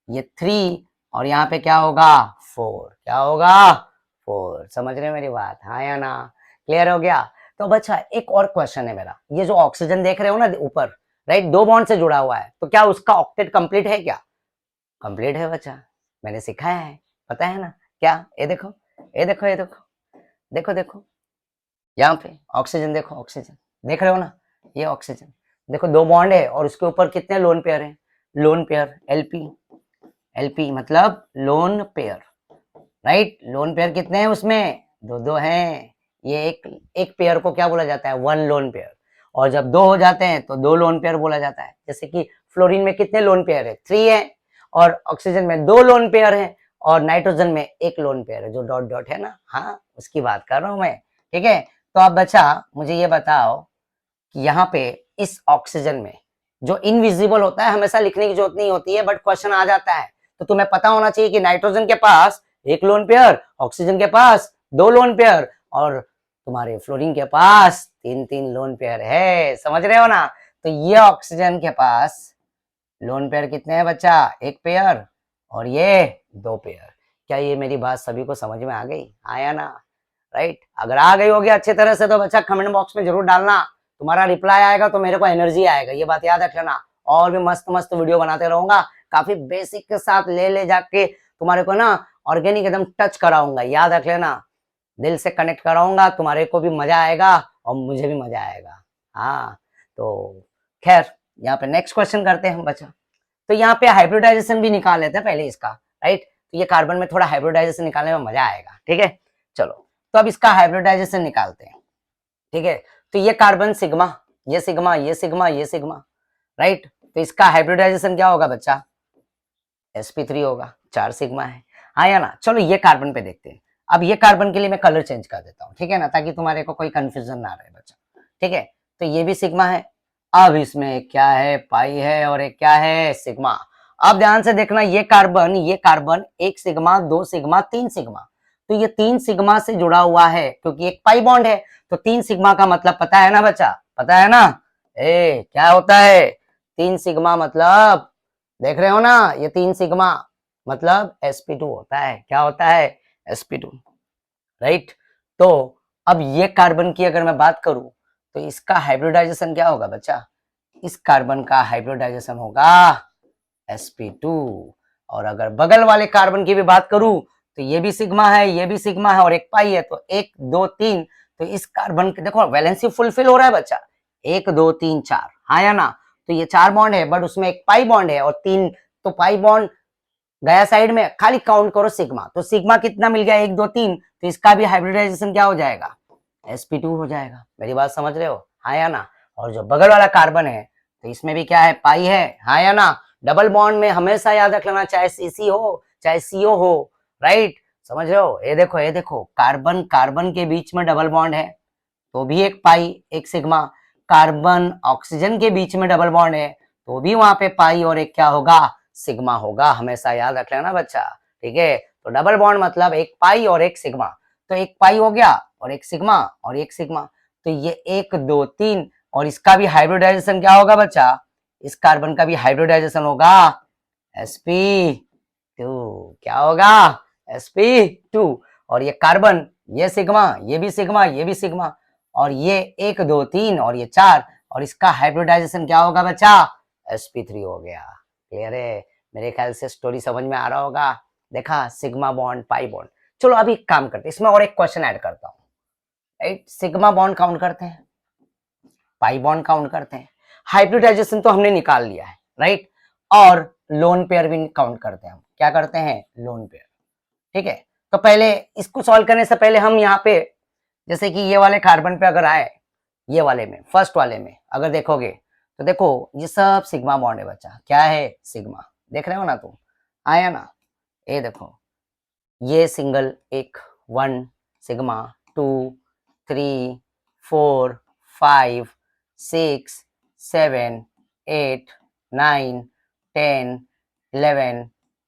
ये 3, और यहाँ पे क्या होगा? 4। क्या होगा? 4। समझ रहे हो मेरी बात? हाँ या ना? क्लियर हो गया? तो बच्चा एक और क्वेश्चन है मेरा, ये जो ऑक्सीजन देख रहे हो ना ऊपर, राइट, 2 बॉन्ड से जुड़ा हुआ है, तो क्या उसका ऑक्टेट कंप्लीट है क्या? कंप्लीट है बच्चा, मैंने सिखाया है, पता है ना क्या? ये देखो, ये देखो, ये देखो, देखो देखो, यहाँ पे ऑक्सीजन देखो, ऑक्सीजन देख रहे हो ना, ये ऑक्सीजन देखो, 2 बॉन्ड है और उसके ऊपर कितने लोन पेयर है? लोन पेयर, एलपी, एलपी मतलब lone pair, right. Lone pair कितने हैं उसमें? 2 हैं। ये एक पेयर को क्या बोला जाता है? 1 लोन पेयर। और जब 2 हो जाते हैं तो 2 लोन पेयर बोला जाता है। जैसे कि फ्लोरीन में कितने लोन पेयर है? 3 है, और ऑक्सीजन में 2 लोन पेयर है, और नाइट्रोजन में 1 लोन पेयर है, जो डॉट डॉट है ना, हाँ, उसकी बात कर रहा हूं मैं। ठीक है, तो अब बच्चा मुझे ये बताओ कि यहाँ पे इस ऑक्सीजन में जो इनविजिबल होता है, हमेशा लिखने की जरूरत नहीं होती है, बट क्वेश्चन आ जाता है, तो तुम्हें पता होना चाहिए कि नाइट्रोजन के पास 1 लोन पेयर, ऑक्सीजन के पास 2 लोन पेयर, और तुम्हारे फ्लोरीन के पास 3 लोन पेयर है। समझ रहे हो ना? तो ये ऑक्सीजन के पास लोन पेयर कितने हैं बच्चा? 1 पेयर, और ये 2 पेयर। क्या ये मेरी बात सभी को समझ में आ गई? आया ना? राइट। अगर आ गई होगी अच्छे तरह से तो बच्चा कमेंट बॉक्स में जरूर डालना, तुम्हारा रिप्लाई आएगा तो मेरे को एनर्जी आएगा, ये बात याद रख लेना। और भी मस्त मस्त वीडियो बनाते रहूंगा, काफी बेसिक के साथ ले जाके तुम्हारे को ना ऑर्गेनिक एकदम टच कराऊंगा, याद रख लेना। दिल से कनेक्ट कराऊंगा, तुम्हारे को भी मजा आएगा और मुझे भी मजा आएगा। हाँ, तो खैर यहाँ पे नेक्स्ट क्वेश्चन करते हैं हम बच्चा। तो यहाँ पे हाइब्रिडाइजेशन भी निकाल लेते हैं पहले इसका, राइट। तो ये कार्बन में थोड़ा हाइब्रिडाइजेशन निकालने में मजा आएगा। ठीक है, चलो तो अब इसका हाइब्रिडाइजेशन निकालते हैं। ठीक है, तो ये कार्बन सिग्मा, ये सिग्मा, ये सिग्मा, ये सिग्मा, राइट। तो इसका हाइब्रिडाइजेशन क्या होगा बच्चा? sp3 होगा, 4 सिग्मा है। हाँ या ना? चलो ये कार्बन पे देखते हैं। अब ये कार्बन के लिए मैं कलर चेंज कर देता हूँ, ठीक है ना, ताकि तुम्हारे को कोई कंफ्यूजन ना रहे बच्चा। ठीक है, तो ये भी सिग्मा है। अब इसमें क्या है? पाई है, और एक क्या है? सिग्मा। अब ध्यान से देखना, ये कार्बन 1 सिग्मा, 2 सिग्मा, 3 सिग्मा, तो ये 3 सिग्मा से जुड़ा हुआ है, क्योंकि एक पाई बॉन्ड है। तो 3 सिग्मा का मतलब पता है ना बच्चा? पता है ना? क्या होता है 3 सिग्मा मतलब? देख रहे हो ना, ये 3 सिग्मा मतलब sp2 होता है। क्या होता है? sp2, right. तो अब ये कार्बन की अगर मैं बात करूं तो इसका हाइब्रिडाइजेशन क्या होगा बच्चा? इस कार्बन का हाइब्रिडाइजेशन होगा sp2। और अगर बगल वाले कार्बन की भी बात करूं तो ये भी सिग्मा है, ये भी सिग्मा है, और एक पाई है, तो 1 2 3। तो इस कार्बन के देखो वैलेंसी फुलफिल हो रहा है बच्चा, 1 2 3 4, हाँ या ना? तो ये 4 बॉन्ड है, बट उसमें एक पाई बॉन्ड है, और 3, तो पाई बॉन्ड गया साइड में, खाली काउंट करो सिग्मा। तो सिग्मा कितना मिल गया? 1 2 3, तो इसका भी हाइब्रिडाइजेशन क्या हो जाएगा? sp2 हो जाएगा। मेरी बात समझ रहे हो? हाँ या ना? और जो बगल वाला कार्बन है तो इसमें भी क्या है? पाई है, हाँ या ना? डबल बॉन्ड में हमेशा याद रख लेना, चाहे सीसी हो चाहे सीओ हो, राइट। समझ रहे हो? ये देखो, ये देखो, कार्बन कार्बन के बीच में डबल बॉन्ड है तो भी एक पाई, एक सिग्मा। कार्बन ऑक्सीजन के बीच में डबल बॉन्ड है तो भी वहां पे पाई और एक क्या होगा? सिग्मा होगा। हमेशा याद रख लेना बच्चा, ठीक है। तो डबल बॉन्ड मतलब एक पाई और एक सिग्मा, तो एक पाई हो गया और एक सिग्मा और एक सिग्मा, तो ये 1 2 3। और इसका भी हाइब्रिडाइजेशन क्या होगा बच्चा? इस कार्बन का भी हाइब्रिडाइजेशन होगा sp2। क्या होगा? sp2। और ये कार्बन, ये सिग्मा, ये भी सिग्मा, ये भी सिग्मा, और ये 1 2 3 और ये 4, और इसका हाइब्रिडाइजेशन क्या होगा बच्चा? sp3 हो गया। क्लियर है? मेरे ख्याल से स्टोरी समझ में आ रहा होगा। देखा, सिग्मा बॉन्ड, पाई बॉन्ड। चलो अभी एक काम करते हैं, इसमें और एक क्वेश्चन ऐड करता हूँ, राइट। सिग्मा बॉन्ड काउंट करते हैं, पाई बॉन्ड काउंट करते हैं, हाइब्रिडाइजेशन तो हमने निकाल लिया है, राइट। और लोन पेयर भी काउंट करते हैं। हम क्या करते हैं? Lone pair. ठीक है, तो पहले इसको सॉल्व करने से पहले हम यहाँ पे, जैसे कि ये वाले कार्बन पे अगर आए, ये वाले में, फर्स्ट वाले में अगर देखोगे तो देखो ये सब सिग्मा बॉन्ड है बच्चा। क्या है? सिग्मा। देख रहे हो ना तुम? आया ना? ये देखो, ये सिंगल एक 1 सिग्मा, 2 3 4 5 6 7 8 9 10 11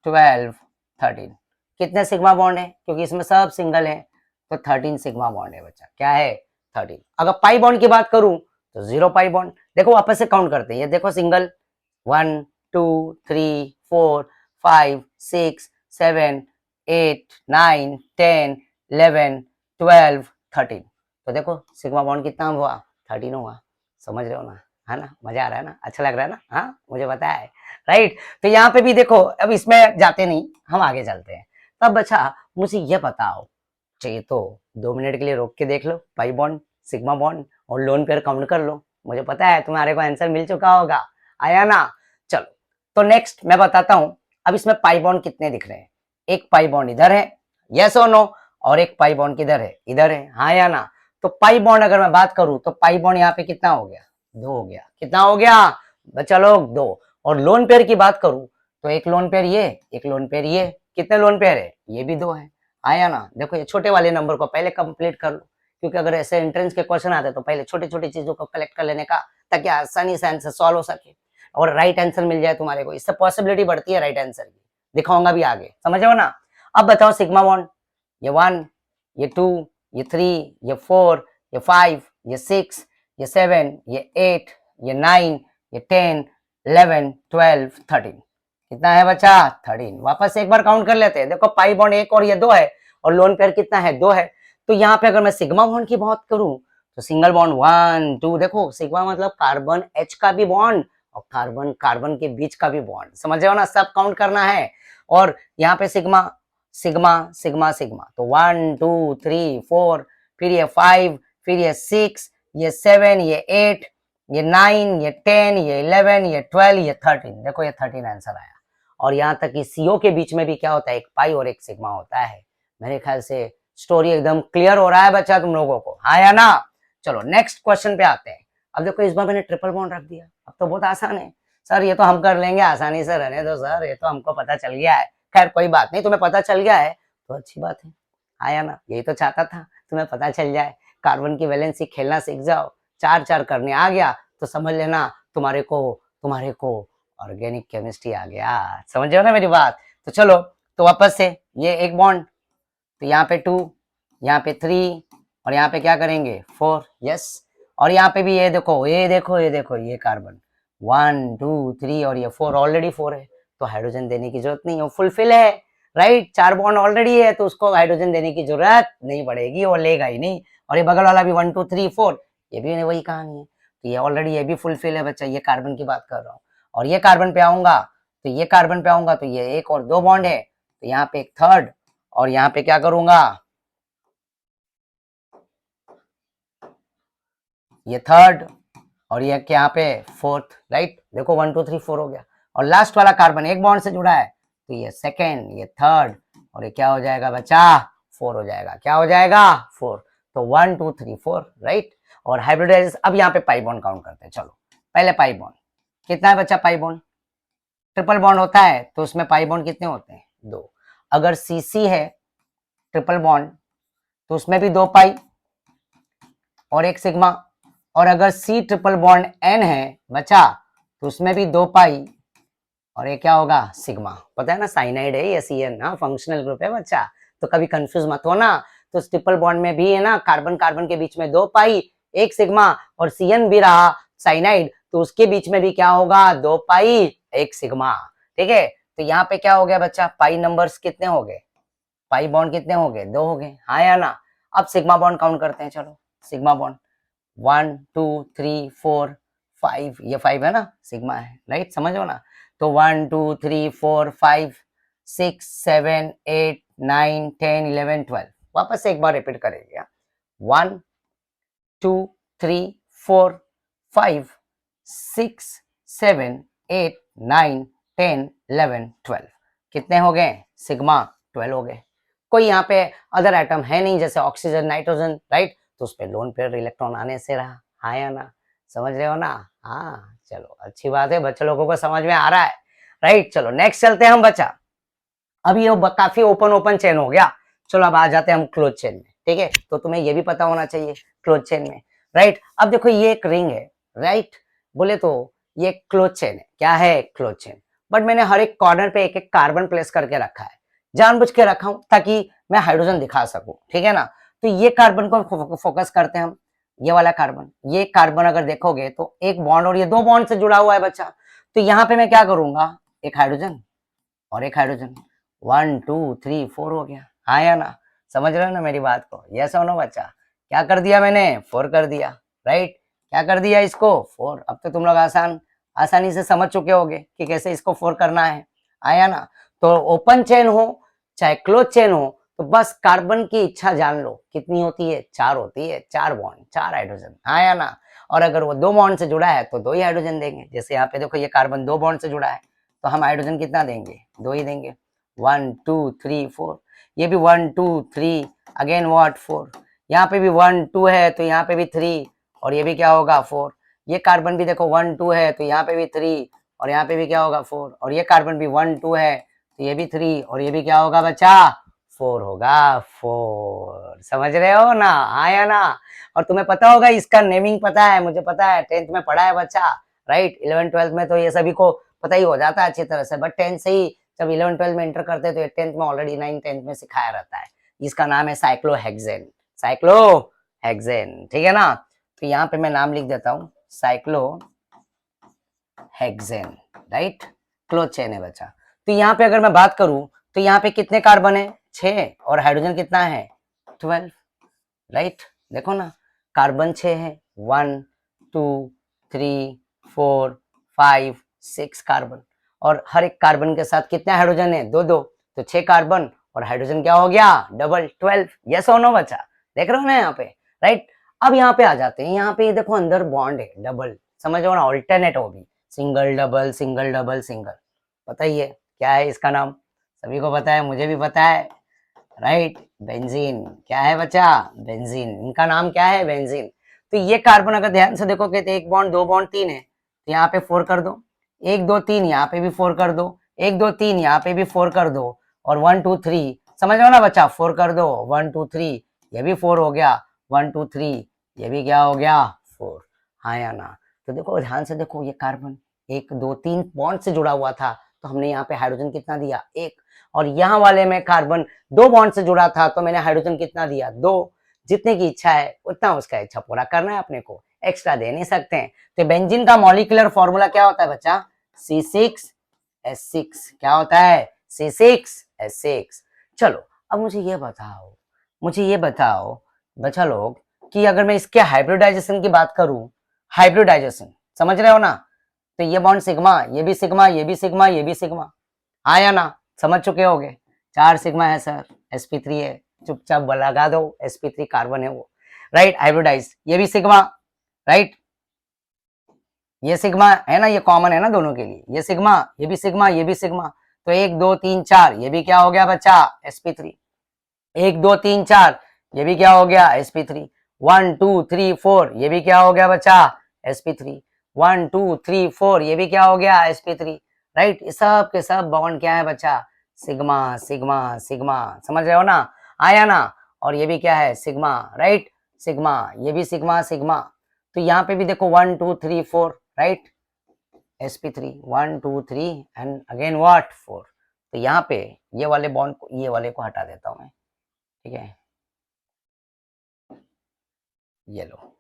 12 13। कितने सिग्मा बॉन्ड है? क्योंकि इसमें सब सिंगल है तो 13 सिग्मा बॉन्ड है बच्चा। क्या है? 13। अगर पाई बॉन्ड की बात करूं तो 0 पाई बॉन्ड। देखो वापस से काउंट करते हैं। ये देखो सिंगल 1 2 3 4 5 6 7 8 9 10 11 12 13। तो देखो सिग्मा बॉन्ड कितना हुआ? 13 हुआ। समझ रहे हो ना? है ना? मजा आ रहा है ना? अच्छा लग रहा है ना? हाँ, मुझे पता है। राइट। तो यहाँ पे भी देखो, अब इसमें जाते नहीं, हम आगे चलते हैं। तब बच्चा मुझे ये बताओ, चाहिए तो 2 मिनट के लिए रोक के देख लो, पाई बॉन्ड, सिग्मा बॉन्ड और लोन पेयर काउंट कर लो। मुझे पता है तुम्हारे को आंसर मिल चुका होगा। आया ना? चलो तो नेक्स्ट मैं बताता हूं। अब इसमें पाई बॉन्ड कितने दिख रहे हैं? एक पाई बॉन्ड इधर है, यस और नो, और एक पाई बॉन्ड किधर है? इधर है। हाँ या ना? तो पाई बॉन्ड अगर मैं बात करूं तो पाई बॉन्ड यहाँ पे कितना हो गया? 2 हो गया। कितना हो गया बच्चा लोग? 2। और लोन पेयर की बात करूं तो एक लोन पेयर ये, एक लोन पेयर ये। कितने लोन पेयर है? ये भी 2 है। आया ना? देखो ये छोटे वाले नंबर को पहले कंप्लीट कर लो, क्योंकि अगर ऐसे एंट्रेंस के क्वेश्चन आते तो पहले छोटी छोटी चीजों को कलेक्ट कर लेने का, ताकि आसानी से आंसर सॉल्व हो सके और राइट आंसर मिल जाए तुम्हारे को। इससे पॉसिबिलिटी बढ़ती है राइट आंसर की। दिखाऊंगा भी आगे, समझ रहे हो ना? अब बताओ सिग्मा बॉन्ड, ये 1, ये 2, ये 3, ये 4, ये 5, ये 6, ये 7, ये 8, ये 9, ये 10 11 12 13। कितना है बच्चा? 13। वापस एक बार काउंट कर लेते हैं। देखो पाई बॉन्ड 1 और ये 2 है, और लोन पेयर कितना है? 2 है। तो यहाँ पे अगर मैं सिग्मा बॉन्ड की बात करूं तो सिंगल बॉन्ड 1 2, देखो सिग्मा मतलब कार्बन H का भी बॉन्ड और कार्बन कार्बन के बीच का भी बॉन्ड। समझ रहे हो ना? सब काउंट करना है। और यहाँ पे सिग्मा सिग्मा सिग्मा सिग्मा, तो 1 2 3 4, फिर ये 5, फिर ये 6, ये 7, ये 8, ये 9, ये 10, ये 11, ये 12, ये 13। देखो ये 13 आंसर आया। और यहाँ तक कि सीओ के बीच में भी क्या होता है? एक पाई और एक सिग्मा होता है। मेरे ख्याल से स्टोरी एकदम क्लियर हो रहा है बच्चा तुम लोगों को। हाँ या ना? चलो नेक्स्ट क्वेश्चन पे आते हैं। अब देखो इस बार मैंने ट्रिपल बॉन्ड रख दिया। अब तो बहुत आसान है सर, ये तो हम कर लेंगे आसानी से, रहने दो सर, ये तो हमको पता चल गया है। खैर कोई बात नहीं, तुम्हें पता चल गया है तो अच्छी बात है। आया ना? यही तो चाहता था, तुम्हें पता चल जाए, कार्बन की वैलेंसी खेलना सीख जाओ। 4 4 करने आ गया तो समझ लेना तुम्हारे को ऑर्गेनिक केमिस्ट्री आ गया। समझ रहे हो ना मेरी बात? तो चलो, तो वापस से ये एक बॉन्ड, तो यहाँ पे 2, यहाँ पे 3 और यहाँ पे क्या करेंगे? 4। यस। और यहाँ पे भी ये देखो, ये देखो, ये देखो, ये कार्बन 1 2 3 और ये 4, ऑलरेडी 4 है तो हाइड्रोजन देने की जरूरत नहीं है, वो फुलफिल है। राइट, 4 बॉन्ड ऑलरेडी है तो उसको हाइड्रोजन देने की जरूरत नहीं पड़ेगी, वो लेगा ही नहीं। और ये बगल वाला भी 1 2 3 4, ये भी वही कहानी है। तो ये ऑलरेडी ये भी फुलफिल है बच्चा। ये कार्बन की बात कर रहा हूँ। और ये कार्बन पे आऊंगा तो ये कार्बन पे आऊंगा तो ये एक और 2 बॉन्ड है, तो यहाँ पे एक थर्ड, और यहाँ पे क्या करूंगा? ये थर्ड, और ये यहाँ पे फोर्थ। राइट, देखो 1 2 3 4 हो गया। और लास्ट वाला कार्बन एक बॉन्ड से जुड़ा है तो ये सेकेंड, ये थर्ड, और ये क्या हो जाएगा बच्चा? 4 हो जाएगा। क्या हो जाएगा? 4। तो 1 2 3 4। राइट। और हाइब्रिडाइजेशन, अब यहाँ पे पाई बॉन्ड काउंट करते हैं। चलो पहले पाई बॉन्ड कितना है बच्चा? पाई बॉन्ड ट्रिपल बॉन्ड होता है तो उसमें पाई बॉन्ड कितने होते हैं? 2। अगर सीसी है ट्रिपल बॉन्ड तो उसमें भी 2 पाई और एक सिग्मा। और अगर सी ट्रिपल बॉन्ड एन है बच्चा तो उसमें भी 2 पाई और ये क्या होगा? सिग्मा। पता है ना, साइनाइड है ये CN, हाँ फंक्शनल ग्रुप है बच्चा, तो कभी कंफ्यूज मत हो ना। तो ट्रिपल बॉन्ड में भी है ना, कार्बन कार्बन के बीच में 2 पाई एक सिग्मा, और CN भी रहा साइनाइड तो उसके बीच में भी क्या होगा? 2 पाई एक सिग्मा। ठीक है, तो यहाँ पे क्या हो गया बच्चा? पाई नंबर्स कितने हो गए? पाई बॉन्ड कितने हो गए? 2 हो गए। हाँ या ना? अब सिग्मा बॉन्ड काउंट करते हैं। चलो सिग्मा बॉन्ड 1 2 3 4 5, ये 5 है ना, सिग्मा है। राइट, समझो ना? तो 1 2 3 4 5 6 7 8 9 10 11 12। वापस से एक बार रिपीट करेंगे। 1 2 3 4 5 6 7 8 9 10 11 12। कितने हो गए? सिग्मा 12 हो गए। कोई यहाँ पे अदर एटम है नहीं, जैसे ऑक्सीजन नाइट्रोजन, राइट, तो उस पर लोन पेयर इलेक्ट्रॉन आने से रहा। हाँ या ना? समझ रहे हो ना? हाँ चलो अच्छी बात है, बच्चे लोगों को समझ में आ रहा है। राइट, चलो नेक्स्ट चलते हैं हम बच्चा। अब ये काफी ओपन ओपन चेन हो गया। चलो अब आ जाते हैं हम क्लोज चेन में। ठीक है, तो तुम्हें ये भी पता होना चाहिए क्लोज चेन में। राइट, अब देखो ये एक रिंग है। राइट, बोले तो ये क्लोज चेन है। क्या है? Close chain. बट मैंने हर एक कॉर्नर पे एक एक कार्बन प्लेस करके रखा है, जानबूझ के रखा हूं ताकि मैं हाइड्रोजन दिखा सकूं, ठीक है ना। तो ये कार्बन को फोकस करते हैं हम, ये वाला कार्बन। ये कार्बन अगर देखोगे तो एक बॉन्ड और ये दो बॉन्ड से जुड़ा हुआ है बच्चा। तो यहाँ पे मैं क्या करूंगा, एक हाइड्रोजन और एक हाइड्रोजन, 1 2 3 4 हो गया। हाँ या ना? समझ रहे हो ना मेरी बात को? यस और नो बच्चा? क्या कर दिया मैंने? 4 कर दिया, राइट। क्या कर दिया इसको? 4। अब तो तुम लोग आसानी से समझ चुके होगे कि कैसे इसको 4 करना है। आया ना? तो ओपन चेन हो चाहे क्लोज चेन हो, तो बस कार्बन की इच्छा जान लो कितनी होती है, 4 होती है। 4 बॉन्ड, 4 हाइड्रोजन। आया ना? और अगर वो 2 बॉन्ड से जुड़ा है तो 2 ही हाइड्रोजन देंगे। जैसे यहाँ पे देखो ये कार्बन 2 बॉन्ड से जुड़ा है, तो हम हाइड्रोजन कितना देंगे? 2 ही देंगे। 1 2 3 4। ये भी 1 2 3, अगेन व्हाट 4। यहाँ पे भी 1 2 है तो यहाँ पे भी 3, और ये भी क्या होगा? 4। ये कार्बन भी देखो 1 2 है तो यहाँ पे भी 3, और यहाँ पे भी क्या होगा? 4। और ये कार्बन भी 1 2 है तो ये भी 3, और ये भी क्या होगा बच्चा? 4 होगा। 4 समझ रहे हो ना? आया ना? और तुम्हें पता होगा इसका नेमिंग, पता है, मुझे पता है, 10th में पढ़ा है बच्चा, राइट। 11 12 में तो ये सभी को पता ही हो जाता है अच्छी तरह से, बट 10th से ही जब 11 12 में एंटर करते हैं तो ये 10th में ऑलरेडी 9 10th में सिखाया रहता है। इसका नाम है साइक्लोहेक्सेन। साइक्लोहेक्सेन, ठीक है ना। तो यहाँ पे मैं नाम लिख देता हूँ, साइक्लोहेक्सेन, राइट। क्लोज चेन है बच्चा। तो यहाँ पे अगर मैं बात करूं तो यहाँ पे कितने कार्बन है? 6, और हाइड्रोजन कितना है? 12, राइट। देखो ना, कार्बन 6 है, 1 2 3 4 5 6 कार्बन, और हर एक कार्बन के साथ कितने हाइड्रोजन है? 2 2, तो 6 कार्बन, और हाइड्रोजन क्या हो गया? डबल, 12। यस और नो बच्चा? देख रहे हो ना यहाँ पे, राइट। अब यहाँ पे आ जाते हैं, यहाँ पे ये देखो अंदर बॉन्ड है डबल, समझ लो ना, ऑल्टरनेट हो भी, single double single double single. पता ही है क्या है इसका नाम? सभी को पता है, मुझे भी पता है, राइट। बेंजीन। क्या है बच्चा? बेंजीन। इनका नाम क्या है? बेंजीन। तो ये कार्बन अगर ध्यान से देखोगे तो 1 बॉन्ड 2 बॉन्ड 3 है, तो यहाँ पे 4 कर दो, 1 2 3 यहाँ पे भी 4 कर दो, 1 2 3 यहाँ पे भी 4 कर दो, और 1 2 3 समझ लो ना बच्चा, 4 कर दो, 1 2 3 ये भी 4 हो गया, 1 2 3 ये भी क्या हो गया? 4। हाँ या ना? तो देखो ध्यान से देखो, ये कार्बन 1 2 3 बॉन्ड से जुड़ा हुआ था, तो हमने यहाँ पे हाइड्रोजन कितना दिया? 1। और यहाँ वाले में कार्बन 2 बॉन्ड से जुड़ा था, तो मैंने हाइड्रोजन कितना दिया? 2। जितने की इच्छा है उतना उसका इच्छा पूरा करना है अपने को, एक्स्ट्रा दे नहीं सकते हैं। तो बेंजीन का मॉलिक्यूलर फॉर्मूला क्या होता है बच्चा? C6H6। क्या होता है? C6H6। चलो अब मुझे ये बताओ बच्चा लोग, कि अगर मैं इसके हाइब्रिडाइजेशन की बात करूं, हाइब्रिडाइजेशन समझ रहे हो ना, तो ये बॉन्ड सिग्मा, ये भी सिग्मा, ये भी सिग्मा, ये भी सिग्मा। आया ना? समझ चुके होगे। 4 सिग्मा है सर, sp3 है, चुपचाप लगा दो, sp3 कार्बन है वो, राइट। हाइब्रिडाइज, ये भी सिग्मा, राइट। ये सिग्मा है ना, ये कॉमन है ना दोनों के लिए, ये सिग्मा, ये भी सिग्मा, ये भी सिग्मा। तो 1 2 3 4 ये भी क्या हो गया बच्चा? sp3। 1 2 3 4 ये भी क्या हो गया? sp3। 1 2 3 4 ये भी क्या हो गया बच्चा? sp3। 1 2 3 4 ये भी क्या हो गया? sp3, right. ये सब के सब बॉन्ड क्या है बच्चा? सिग्मा सिग्मा सिग्मा, समझ रहे हो ना? आया ना? और ये भी क्या है? Sigma, right. सिग्मा, ये भी सिग्मा सिग्मा। तो यहाँ पे भी देखो 1 2 3 4, right. sp3 1 2 3 and again what? 4। तो यहाँ पे ये वाले बॉन्ड को, ये वाले को हटा देता हूं मैं, ठीक है। ये लो,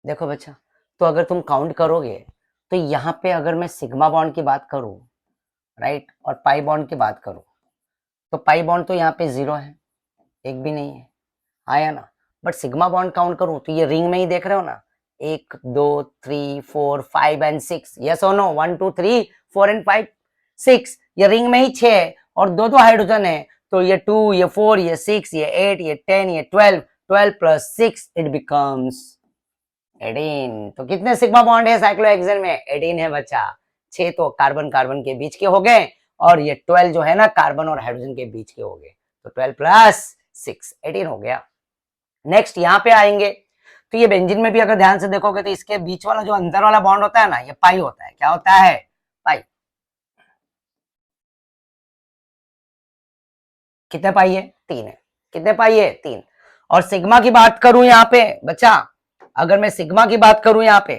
देखो बच्चा, तो अगर तुम काउंट करोगे तो यहाँ पे अगर मैं सिग्मा बॉन्ड की बात करूं, राइट, और पाई बॉन्ड की बात करूं, तो पाई बॉन्ड तो यहाँ पे 0 है, एक भी नहीं है, आया ना। बट सिग्मा बॉन्ड काउंट करूं तो ये रिंग में ही देख रहे हो ना, 1 2 3 4 5 एंड 6, यस और नो? 1 2 3 4 एंड 5 6, ये रिंग में ही 6 है, और दो दो हाइड्रोजन है, तो ये 2 ये 4 ये 6 ये 8 ये 10 ये 12, 12 प्लस 6 इट बिकम्स 18। तो कितने सिग्मा बॉन्ड है साइक्लोहेक्सेन में? 18 है बच्चा। 6 तो कार्बन कार्बन के बीच के हो गए, और ये 12 जो है ना कार्बन और हाइड्रोजन के बीच के हो गए, तो 12 प्लस 6 18 हो गया। नेक्स्ट यहाँ पे आएंगे, तो ये बेंजीन में भी अगर ध्यान से देखोगे तो इसके बीच वाला जो अंदर वाला बॉन्ड होता है ना, ये पाई होता है। क्या होता है? पाई। कितने पाई है? 3 है। कितने पाई है? 3। और सिग्मा की बात करूं यहाँ पे बच्चा, अगर मैं सिग्मा की बात करूं यहाँ पे,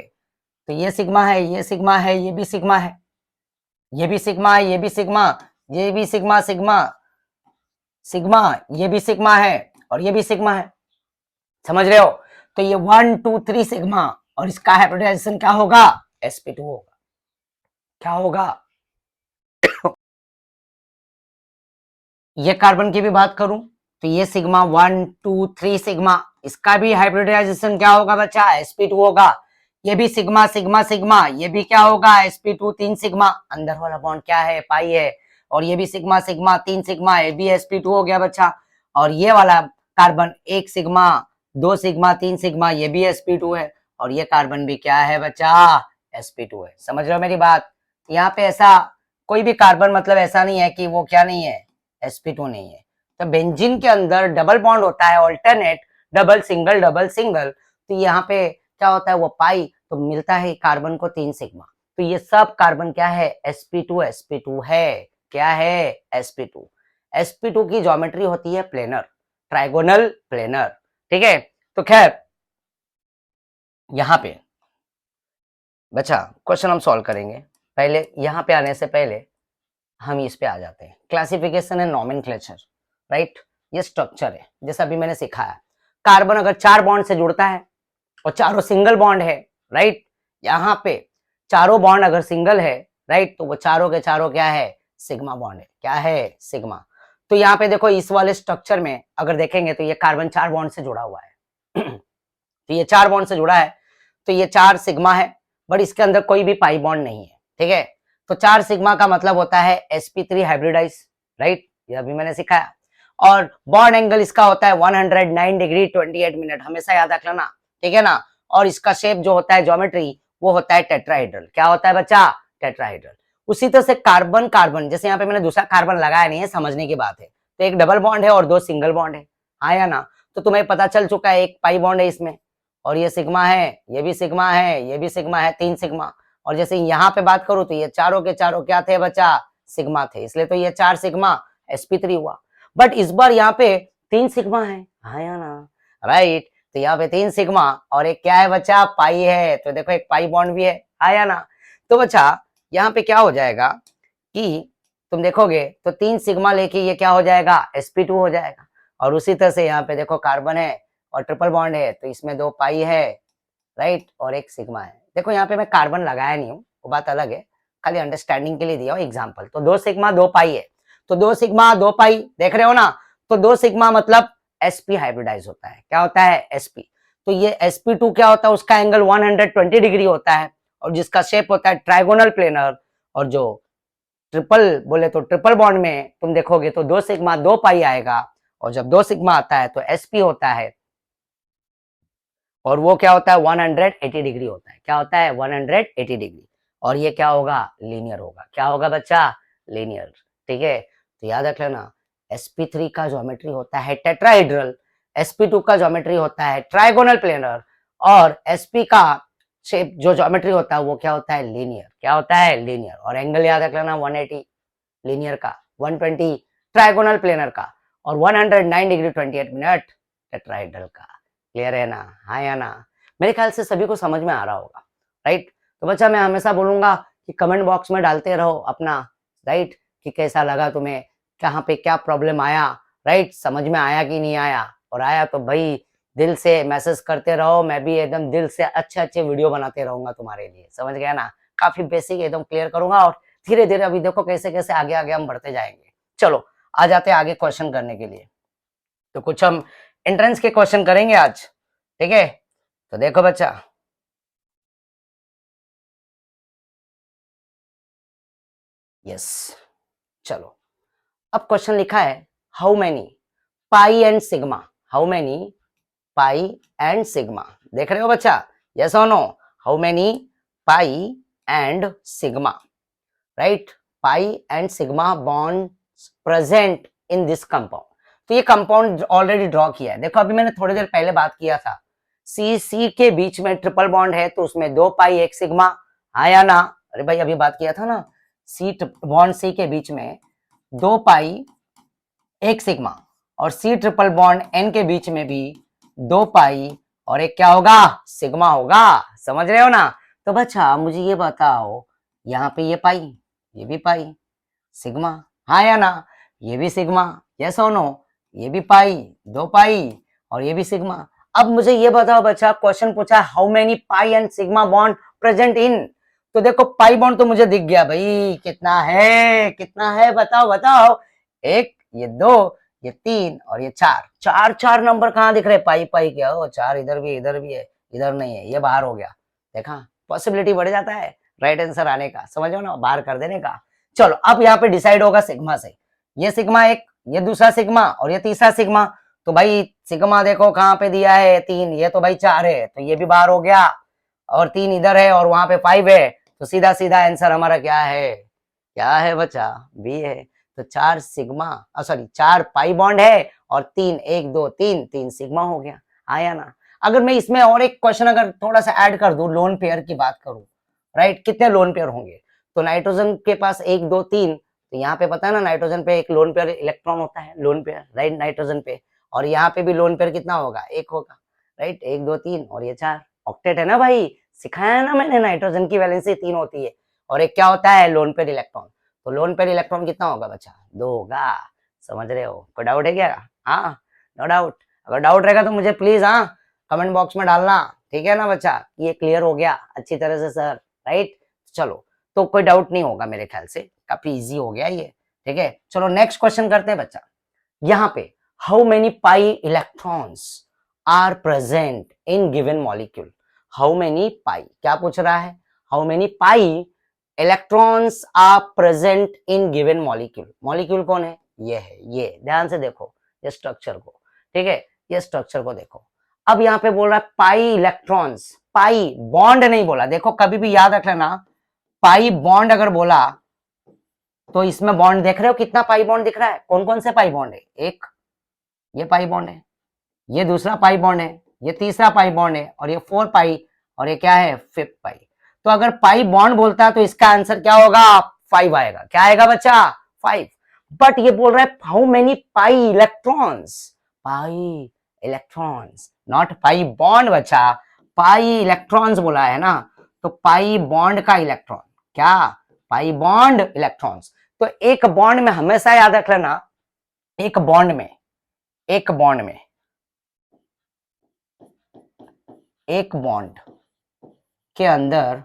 तो ये सिग्मा है, ये सिग्मा है, ये भी सिग्मा है, ये भी सिग्मा है, ये भी सिग्मा, ये भी सिग्मा सिग्मा सिग्मा, ये भी सिग्मा है और ये भी सिग्मा है, समझ रहे हो? तो ये 1 2 3 सिग्मा, और इसका हाइब्रिडाइजेशन क्या होगा? sp2 होगा। क्या होगा? ये कार्बन की भी बात करूं तो ये सिग्मा 1 2 3 सिग्मा, इसका भी हाइब्रिडाइजेशन क्या होगा बच्चा? sp2 होगा। ये भी सिग्मा सिग्मा सिग्मा, ये भी क्या होगा? sp2 3 सिग्मा, अंदर वाला बॉन्ड क्या है? पाई है। और ये भी सिग्मा सिग्मा 3 सिग्मा, ये भी sp2 हो गया बच्चा। और ये वाला कार्बन 1 सिग्मा 2 सिग्मा 3 सिग्मा, ये भी sp2 है। और ये कार्बन भी क्या है बच्चा? sp2 है। समझ रहे हो मेरी बात? यहाँ पे ऐसा कोई भी कार्बन मतलब ऐसा नहीं है कि वो क्या नहीं है, sp2 नहीं है। तो बेंजीन के अंदर डबल बॉन्ड होता है, alternate, double single double single. तो यहाँ पे क्या होता है? वो पाई, तो मिलता है कार्बन को 3 सिग्मा। तो ये सब कार्बन क्या है? sp2 sp2 है। क्या है? sp2। sp2 की ज्योमेट्री होती है प्लेनर, ट्राइगोनल प्लेनर, ठीक है। तो खैर यहाँ पे बच्चा क्वेश्चन हम सॉल्व करेंगे। पहले यहाँ पे आने से पहले हम इस पे आ जाते हैं। Classification and nomenclature, right. ये स्ट्रक्चर है, जैसा अभी मैंने सिखाया। कार्बन अगर 4 बॉन्ड से जुड़ता है और चारों सिंगल बॉन्ड है, राइट, यहाँ पे चारों बॉन्ड अगर सिंगल है, राइट, तो वो चारों के चारों क्या है? सिग्मा बॉन्ड है। क्या है? सिग्मा। तो यहाँ पे देखो इस वाले स्ट्रक्चर में अगर देखेंगे तो ये कार्बन 4 बॉन्ड से जुड़ा हुआ है। तो ये 4 बॉन्ड से जुड़ा है, तो ये 4 सिग्मा है, बट इसके अंदर कोई भी पाई बॉन्ड नहीं है, ठीक है। तो 4 सिग्मा का मतलब होता है sp3 हाइब्रिडाइज, राइट, ये अभी मैंने सिखाया। और बॉन्ड एंगल इसका होता है 109 डिग्री 28 मिनट, हमेशा याद रख लेना, ठीक है ना। और इसका शेप जो होता है, ज्योमेट्री, वो होता है टेट्राहेड्रल। क्या होता है बच्चा? टेट्राहेड्रल। उसी तरह से कार्बन कार्बन, जैसे यहाँ पे मैंने दूसरा कार्बन लगाया नहीं है, समझने की बात है। तो एक डबल बॉन्ड है और 2 सिंगल बॉन्ड है, हाँ या ना। तो तुम्हें पता चल चुका है, एक पाई बॉन्ड है इसमें, और ये सिग्मा है, ये भी सिग्मा है, ये भी सिग्मा है, 3 सिग्मा। और जैसे यहाँ पे बात करूं तो ये चारों के चारों क्या थे बच्चा? सिग्मा थे, इसलिए तो ये 4 सिग्मा sp3 हुआ। बट इस बार यहाँ पे 3 सिग्मा है, हाँ या ना, राइट। तो यहाँ पे 3 सिग्मा और एक क्या है बच्चा? पाई है। तो देखो एक पाई बॉन्ड भी है, हाँ या ना। तो बच्चा यहाँ पे क्या हो जाएगा कि तुम देखोगे तो 3 सिग्मा लेके ये क्या हो जाएगा? sp2 हो जाएगा। और उसी तरह से यहाँ पे देखो कार्बन है और ट्रिपल बॉन्ड है, तो इसमें 2 पाई है, राइट, और एक सिग्मा है। देखो यहाँ पे मैं कार्बन लगाया नहीं हूँ, वो बात अलग है, खाली अंडरस्टैंडिंग के लिए दिया हूँ एग्जांपल। तो 2 सिग्मा 2 पाई है, तो 2 सिग्मा 2 पाई, देख रहे हो ना। तो 2 सिग्मा मतलब sp हाइब्रिडाइज होता है। क्या होता है? sp। तो ये sp2 क्या होता है? उसका एंगल 120 डिग्री होता है, और जिसका शेप होता है ट्राइगोनल प्लेनर। और जो ट्रिपल बोले तो ट्रिपल बॉन्ड में तुम देखोगे तो 2 सिग्मा 2 पाई आएगा, और जब 2 सिग्मा आता है तो sp होता है, और वो क्या होता है? 180 डिग्री होता है। क्या होता है? 180 डिग्री। और ये क्या होगा? लीनियर होगा। क्या होगा बच्चा? लीनियर, ठीक है। तो याद रख लेना, sp3 का ज्योमेट्री होता है टेट्राहेड्रल, sp2 का ज्योमेट्री होता है ट्राइगोनल प्लेनर, और sp का शेप जो ज्योमेट्री होता है वो क्या होता है? लीनियर। क्या होता है? लीनियर। और एंगल याद रख लेना, 180 लीनियर का, 120 ट्राइगोनल प्लेनर का, और 109 डिग्री 28 मिनट टेट्राहेड्रल का। क्लियर है ना? हाँ या ना? मेरे ख्याल से सभी को समझ में आ रहा होगा, राइट। तो बच्चा मैं हमेशा बोलूंगा कि कमेंट बॉक्स में डालते रहो अपना, राइट, कि कैसा लगा तुम्हें, कहाँ पे क्या प्रॉब्लम आया, राइट, समझ में आया कि नहीं आया। और आया तो भाई दिल से मैसेज करते रहो, मैं भी एकदम दिल से अच्छे अच्छे वीडियो बनाते रहूंगा तुम्हारे लिए, समझ गया ना। काफी बेसिक एकदम क्लियर करूंगा, और धीरे धीरे अभी देखो कैसे कैसे आगे आगे हम बढ़ते जाएंगे। चलो आ जाते हैं आगे क्वेश्चन करने के लिए। तो कुछ हम एंट्रेंस के क्वेश्चन करेंगे आज, ठीक है। तो देखो बच्चा, यस, चलो अब क्वेश्चन लिखा है, how many pi and sigma, how many pi and sigma, देख रहे हो बच्चा, यस और no, how many pi and sigma, right, pi and sigma bonds present in this compound. तो ये कंपाउंड ऑलरेडी ड्रॉ किया है, देखो अभी मैंने थोड़ी देर पहले बात किया था, सी सी के बीच में ट्रिपल बॉन्ड है, तो उसमें 2 पाई 1 सिग्मा, हाँ या ना। अरे भाई अभी बात किया था ना, सी बॉन्ड सी के बीच में 2 पाई 1 सिग्मा, और C ट्रिपल बॉन्ड N के बीच में भी 2 पाई और एक क्या होगा, सिग्मा होगा। समझ रहे हो ना। तो बच्चा मुझे ये बताओ, यहाँ पे ये पाई, ये भी पाई, सिग्मा, हाँ या ना, ये भी सिग्मा, यस और नो, ये भी पाई, 2 पाई और ये भी सिग्मा। अब मुझे ये बताओ बच्चा, क्वेश्चन पूछा how many pi and sigma bond present in. तो देखो पाई बॉन्ड तो मुझे दिख गया भाई, कितना है, कितना है, बताओ बताओ। एक, ये 2, ये 3 और ये 4, 4 नंबर कहाँ दिख रहे, पाई पाई क्या हो, 4 इधर भी है, इधर नहीं है, ये बाहर हो गया। देखा, पॉसिबिलिटी बढ़ जाता है राइट आंसर आने का, समझो ना, बाहर कर देने का। चलो अब यहाँ पे डिसाइड होगा सिग्मा से, ये सिग्मा एक, ये दूसरा सिग्मा और ये तीसरा सिग्मा। तो भाई सिग्मा देखो कहाँ पे दिया है, 3, ये तो भाई 4 है, तो ये भी बाहर हो गया और 3 इधर है और वहां पे 5 है। तो सीधा सीधा आंसर हमारा क्या है, क्या है बच्चा, बी है। तो 4 सिग्मा, सॉरी 4 पाई बॉन्ड है और 3, 1 2 3, 3 सिग्मा हो गया, आया ना। अगर मैं इसमें और एक क्वेश्चन अगर थोड़ा सा ऐड कर दूं, लोन पेयर की बात करूं, राइट, कितने लोन पेयर होंगे। तो नाइट्रोजन के पास 1 2 3, तो यहाँ पे पता है ना, नाइट्रोजन पे एक लोन पेयर इलेक्ट्रॉन होता है, लोन पेयर, राइट, नाइट्रोजन पे। और यहाँ पे भी लोन पेयर कितना होगा, 1 होगा, राइट, 1 2 3 और ये 4, ऑक्टेट है ना भाई, सिखाया है ना मैंने, नाइट्रोजन की वैलेंसी 3 होती है और एक क्या होता है, लोन पेयर इलेक्ट्रॉन। तो लोन पेयर इलेक्ट्रॉन कितना होगा बच्चा, 2 होगा। समझ रहे हो, कोई डाउट है क्या, हाँ, नो डाउट। अगर डाउट रहेगा तो मुझे प्लीज हाँ कमेंट बॉक्स में डालना, ठीक है ना बच्चा, ये क्लियर हो गया अच्छी तरह से सर, राइट। चलो, तो कोई डाउट नहीं होगा मेरे ख्याल से, काफी इजी हो गया ये, ठीक है। चलो नेक्स्ट क्वेश्चन करते हैं बच्चा। यहाँ पे how many pi electrons are present in given molecule. How many pi क्या पूछ रहा है, how many pi electrons are present in given molecule. Molecule कौन है, ये है, ये ध्यान से देखो ये स्ट्रक्चर को, ठीक है, ये स्ट्रक्चर को देखो। अब यहाँ पे बोल रहा है पाई इलेक्ट्रॉन्स, पाई बॉन्ड नहीं बोला, देखो कभी भी याद रख लेना, पाई बॉन्ड अगर बोला तो इसमें बॉन्ड देख रहे हो कितना पाई बॉन्ड दिख रहा है, कौन कौन से पाई बॉन्ड है, एक ये पाई बॉन्ड है, ये दूसरा पाई बॉन्ड है, ये तीसरा पाई बॉन्ड है और ये 4 पाई और ये क्या है, 5 पाई। तो अगर पाई बॉन्ड बोलता है तो इसका आंसर क्या होगा, 5 आएगा, क्या आएगा बच्चा, 5। बट ये बोल रहा है how many pi electrons, pi electrons, not pi bond बच्चा, पाई इलेक्ट्रॉन्स बोला है ना, तो पाई बॉन्ड का इलेक्ट्रॉन, क्या, पाई बॉन्ड इलेक्ट्रॉन्स। तो एक बॉन्ड में हमेशा याद रख लेना, एक बॉन्ड में, एक बॉन्ड में, एक बॉन्ड के अंदर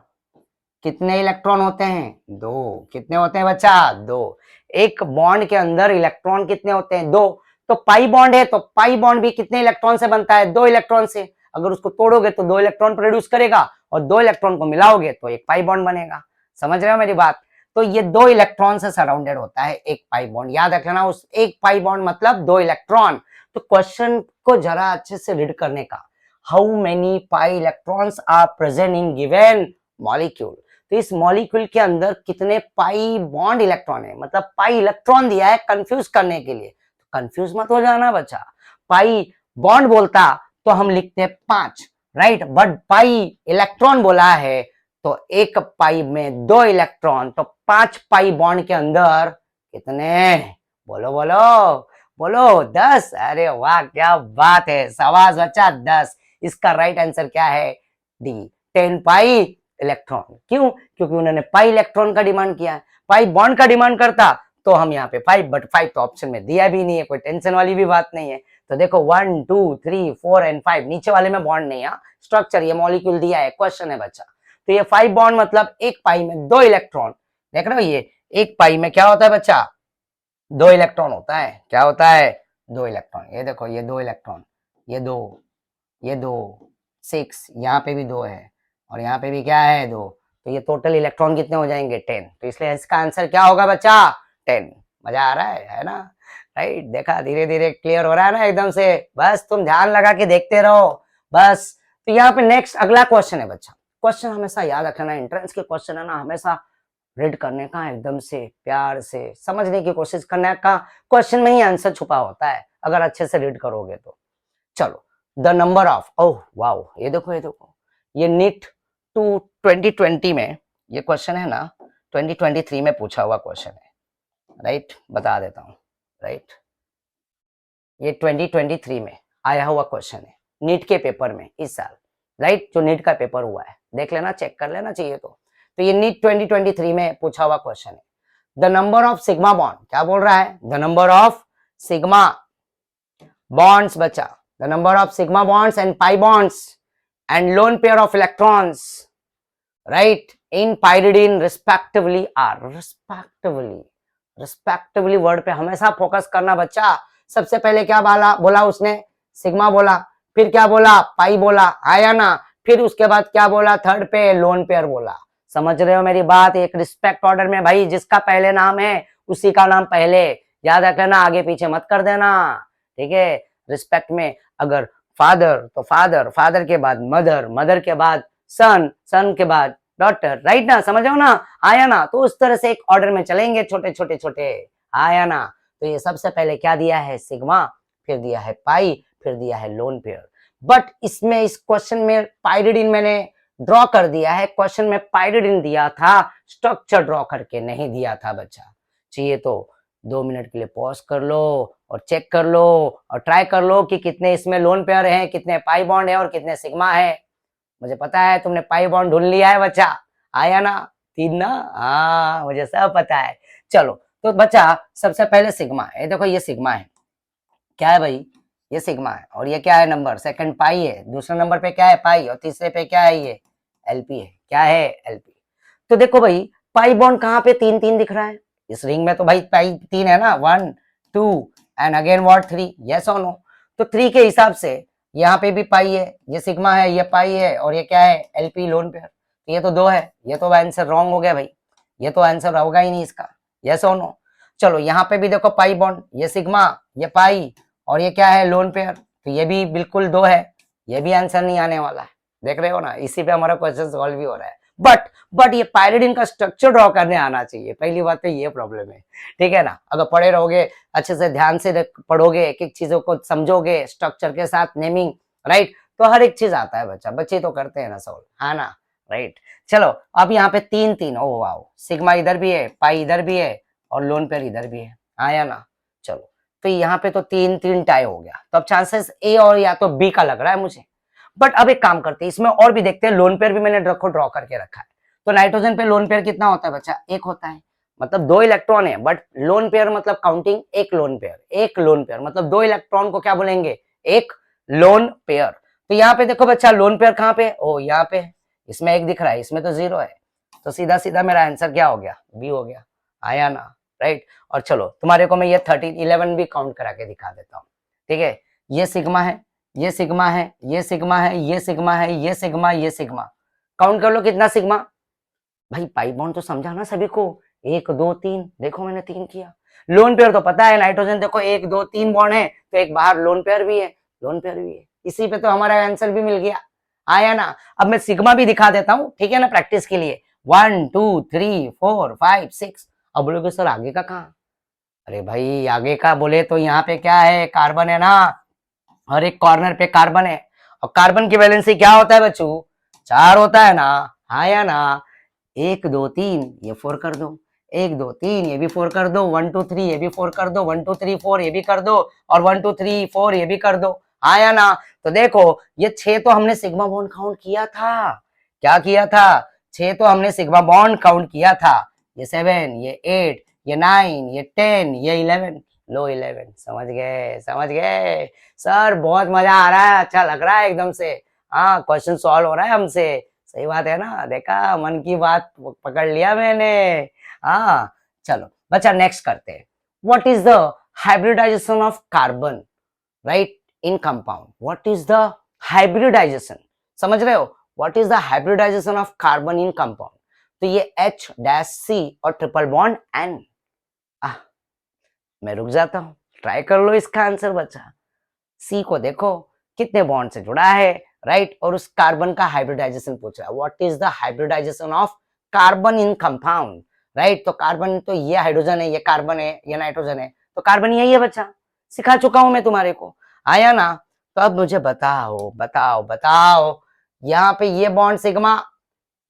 कितने इलेक्ट्रॉन होते हैं, 2। कितने होते हैं बच्चा, 2। एक बॉन्ड के अंदर इलेक्ट्रॉन कितने होते हैं, 2। तो पाई बॉन्ड है तो पाई बॉन्ड भी कितने इलेक्ट्रॉन से बनता है, 2 इलेक्ट्रॉन से। अगर उसको तोड़ोगे तो 2 इलेक्ट्रॉन प्रोड्यूस करेगा और 2 इलेक्ट्रॉन को मिलाओगे तो एक पाई बॉन्ड बनेगा। समझ रहे हो मेरी बात। तो ये 2 इलेक्ट्रॉन से सराउंडेड होता है एक पाई बॉन्ड, याद रख लेना, उस एक पाई बॉन्ड मतलब 2 इलेक्ट्रॉन। तो क्वेश्चन को जरा अच्छे से रीड करने का, how many pi electrons are present in given molecule. तो इस मॉलिक्यूल के अंदर कितने पाई बॉन्ड इलेक्ट्रॉन है, मतलब पाई इलेक्ट्रॉन दिया है कंफ्यूज करने के लिए, तो कंफ्यूज मत हो जाना बच्चा। पाई बॉन्ड बोलता तो हम लिखते 5, राइट, बट पाई इलेक्ट्रॉन बोला है तो एक पाई में 2 इलेक्ट्रॉन, तो 5 पाई बॉन्ड के अंदर कितने, बोलो बोलो बोलो, 10। अरे वाह क्या बात है, शाबाश बच्चा, 10। इसका राइट आंसर क्या है, डी, 10 पाई इलेक्ट्रॉन। क्यों, क्योंकि उन्होंने पाई इलेक्ट्रॉन का डिमांड किया है, पाई बॉन्ड का डिमांड करता तो हम यहाँ पे 5, बट 5 तो ऑप्शन में दिया भी नहीं है, कोई टेंशन वाली भी बात नहीं है। तो देखो 1 2 3 4 एंड 5, नीचे वाले में बॉन्ड नहीं है, स्ट्रक्चर ये मॉलिक्यूल दिया है, क्वेश्चन है बच्चा। तो ये 5 बॉन्ड मतलब एक पाई में 2 इलेक्ट्रॉन, देख रहे हो, ये एक पाई में क्या होता है बच्चा, 2 इलेक्ट्रॉन होता है, क्या होता है, 2 इलेक्ट्रॉन। ये देखो ये 2 इलेक्ट्रॉन, ये 2, ये 2, 6, यहाँ पे भी 2 है और यहाँ पे भी क्या है, 2। तो ये टोटल इलेक्ट्रॉन कितने हो जाएंगे, 10। तो इसलिए इसका आंसर क्या होगा बच्चा, 10। मजा आ रहा है ना, राइट, देखा धीरे धीरे क्लियर हो रहा है ना एकदम से, बस तुम ध्यान लगा के देखते रहो बस। तो यहाँ पे नेक्स्ट अगला क्वेश्चन है बच्चा, क्वेश्चन हमेशा याद रखना, एंट्रेंस के क्वेश्चन है ना, हमेशा रीड करने का, एकदम से प्यार से समझने की कोशिश करने का, क्वेश्चन में ही आंसर छुपा होता है अगर अच्छे से रीड करोगे तो। चलो, the number of, oh wow, ये देखो ये देखो, ये नीट टू 2020 में ये क्वेश्चन है ना, 2023 में पूछा हुआ क्वेश्चन है, राइट, बता देता हूँ, राइट। ये 2023 में आया हुआ क्वेश्चन है, नीट के पेपर में इस साल, राइट, जो नीट का पेपर हुआ है, देख लेना, चेक कर लेना चाहिए तो ये नीट 2023 में पूछा हुआ क्वेश्चन है। The number of sigma bond, क्या बोल रहा है, the number of sigma bonds बच्चा, the number of sigma bonds and pi bonds and lone pair of electrons, right, in pyridine respectively are, respectively word पे हमेशा फोकस करना बच्चा। सबसे पहले क्या बोला उसने, सिग्मा बोला, फिर क्या बोला, पाई बोला, आया ना, फिर उसके बाद क्या बोला, थर्ड पे लोन पेयर बोला। समझ रहे हो मेरी बात, एक रिस्पेक्ट ऑर्डर में भाई, जिसका पहले नाम है उसी का नाम पहले, याद रख लेना, आगे पीछे मत कर देना, ठीक है। रिस्पेक्ट में अगर फादर तो फादर, फादर के बाद मदर, मदर के बाद सन, सन के बाद डॉटर, राइट ना, समझ रहे हो ना, आया ना, तो उस तरह से एक ऑर्डर में चलेंगे, छोटे छोटे छोटे, आया ना। तो ये सबसे पहले क्या दिया है, सिग्मा, फिर दिया है पाई, फिर दिया है लोन पेयर। बट इसमें इस क्वेश्चन में पाइरिडिन मैंने ड्रॉ कर दिया है, क्वेश्चन में पाइरिडिन दिया था, स्ट्रक्चर ड्रॉ करके नहीं दिया था बच्चा। चाहिए तो 2 मिनट के लिए पॉज कर लो और चेक कर लो और ट्राई कर लो कि कितने इसमें लोन पेयर हैं, कितने पाई बॉन्ड है और कितने सिग्मा है। मुझे पता है तुमने पाई बॉन्ड ढूंढ लिया है बच्चा, आया ना, 3 ना, हाँ मुझे सब पता है। चलो तो बच्चा सबसे पहले सिग्मा है, देखो ये सिग्मा है, क्या है भाई, ये सिग्मा है, और ये क्या है नंबर, सेकंड पाई है, दूसरे नंबर पे क्या है, पाई, और तीसरे पे क्या है, ये एलपी है, क्या है, एलपी। तो देखो भाई, पाई बॉन्ड कहाँ पे 3 3 दिख रहा है, इस रिंग में तो भाई पाई 3 है ना, 1 2 एंड अगेन व्हाट 3, यस और नो। तो 3 के हिसाब से यहाँ पे भी पाई है, ये सिग्मा है, ये पाई है, और ये क्या है, एलपी लोन पेयर, तो ये तो 2 है, ये तो आंसर रॉन्ग हो गया भाई, ये तो आंसर होगा ही नहीं इसका, यस और नो। चलो यहाँ पे भी देखो पाई बॉन्ड, ये सिग्मा, ये पाई, और ये क्या है, लोन पेयर, तो ये भी बिल्कुल 2 है, ये भी आंसर नहीं आने वाला है, देख रहे हो ना, इसी पे हमारा क्वेश्चन सॉल्व भी हो रहा है। बट ये पाइरिडिन का स्ट्रक्चर ड्रॉ करने आना चाहिए, पहली बात तो ये प्रॉब्लम है, ठीक है ना। अगर पढ़े रहोगे, अच्छे से ध्यान से पढ़ोगे, एक एक चीजों को समझोगे स्ट्रक्चर के साथ, नेमिंग, राइट, तो हर एक चीज आता है बच्चा, बच्चे तो करते हैं ना सॉल्व, है ना, राइट। चलो अब यहाँ पे 3 3, ओ वाओ, सिग्मा इधर भी है, पाई इधर भी है, और लोन पेयर इधर भी है, आया ना। चलो तो यहाँ पे तो 3 3 टाई हो गया, तो अब चांसेस ए और या तो बी का लग रहा है मुझे। बट अब एक काम करते हैं, इसमें और भी देखते हैं, लोन पेयर भी मैंने ड्रॉ करके रखा है। तो नाइट्रोजन पे लोन पेयर कितना होता है बच्चा, 1 होता है, मतलब 2 इलेक्ट्रॉन है, बट लोन पेयर मतलब काउंटिंग एक लोन पेयर, एक लोन पेयर मतलब 2 इलेक्ट्रॉन को क्या बोलेंगे, एक लोन पेयर। तो यहाँ पे देखो बच्चा, लोन पेयर कहाँ पे, ओ यहाँ पे, इसमें 1 दिख रहा है, इसमें तो 0 है, तो सीधा सीधा मेरा आंसर क्या हो गया, बी हो गया, आया ना, राइट। और चलो तुम्हारे को मैं ये 13 11 भी काउंट करा के दिखा देता हूँ, ठीक है। ये सिग्मा है, ये सिग्मा है, ये सिग्मा है, ये सिग्मा है, ये सिग्मा, ये सिग्मा, काउंट कर लो कितना सिग्मा भाई। पाई बॉन्ड तो समझा ना सभी को, 1 2 3, देखो मैंने 3 किया। लोन पेयर तो पता है, नाइट्रोजन देखो 1 2 3 बॉन्ड है, तो एक बाहर लोन पेयर भी है, लोन पेयर भी है, इसी पे तो हमारा आंसर भी मिल गया, आया ना। अब मैं सिग्मा भी दिखा देता हूँ, ठीक है ना, प्रैक्टिस के लिए, 1 2 3 4 5 6। अब बोलोगे सर आगे का कहाँ, अरे भाई आगे का बोले तो यहाँ पे क्या है, कार्बन है ना, हर एक कॉर्नर पे कार्बन है, और कार्बन की वैलेंसी क्या होता है बच्चों, 4 होता है ना, हाँ या ना। 1 2 3 ये 4 कर दो, 1 2 3 ये भी 4 कर दो, 1 2 3 ये भी 4 कर दो, 1 2 3 4 ये भी कर दो, और 1 2 3 4 ये भी कर दो, हाँ या ना। तो देखो ये 6 तो हमने सिग्मा बॉन्ड काउंट किया था, क्या किया था, 6 तो हमने सिग्मा बॉन्ड काउंट किया था, ये 7 ये 8 ये 9 ये 10 ये 11, लो 11, समझ गए, समझ गए सर, बहुत मजा आ रहा है, अच्छा लग रहा है एकदम से, हाँ क्वेश्चन सॉल्व हो रहा है हमसे, सही बात है ना, देखा मन की बात पकड़ लिया मैंने, हाँ। चलो बच्चा नेक्स्ट करते हैं, what is the hybridization of carbon, right, in compound, what is the hybridization, समझ रहे हो, what is the hybridization of carbon in compound. तो ये H-C और ट्रिपल बॉन्ड N, मैं रुक जाता हूं, ट्राई कर लो इसका आंसर बच्चा। सी को देखो कितने बॉन्ड से जुड़ा है, राइट, और उस कार्बन का हाइब्रिडाइजेशन पूछ रहा है, what is the hybridization of carbon in compound, right. तो कार्बन तो ये हाइड्रोजन है, ये कार्बन है, ये नाइट्रोजन है, तो कार्बन यही है बच्चा, सिखा चुका हूं मैं तुम्हारे को, आया ना। तो अब मुझे बताओ बताओ बताओ, यहाँ पे ये बॉन्ड सिग्मा,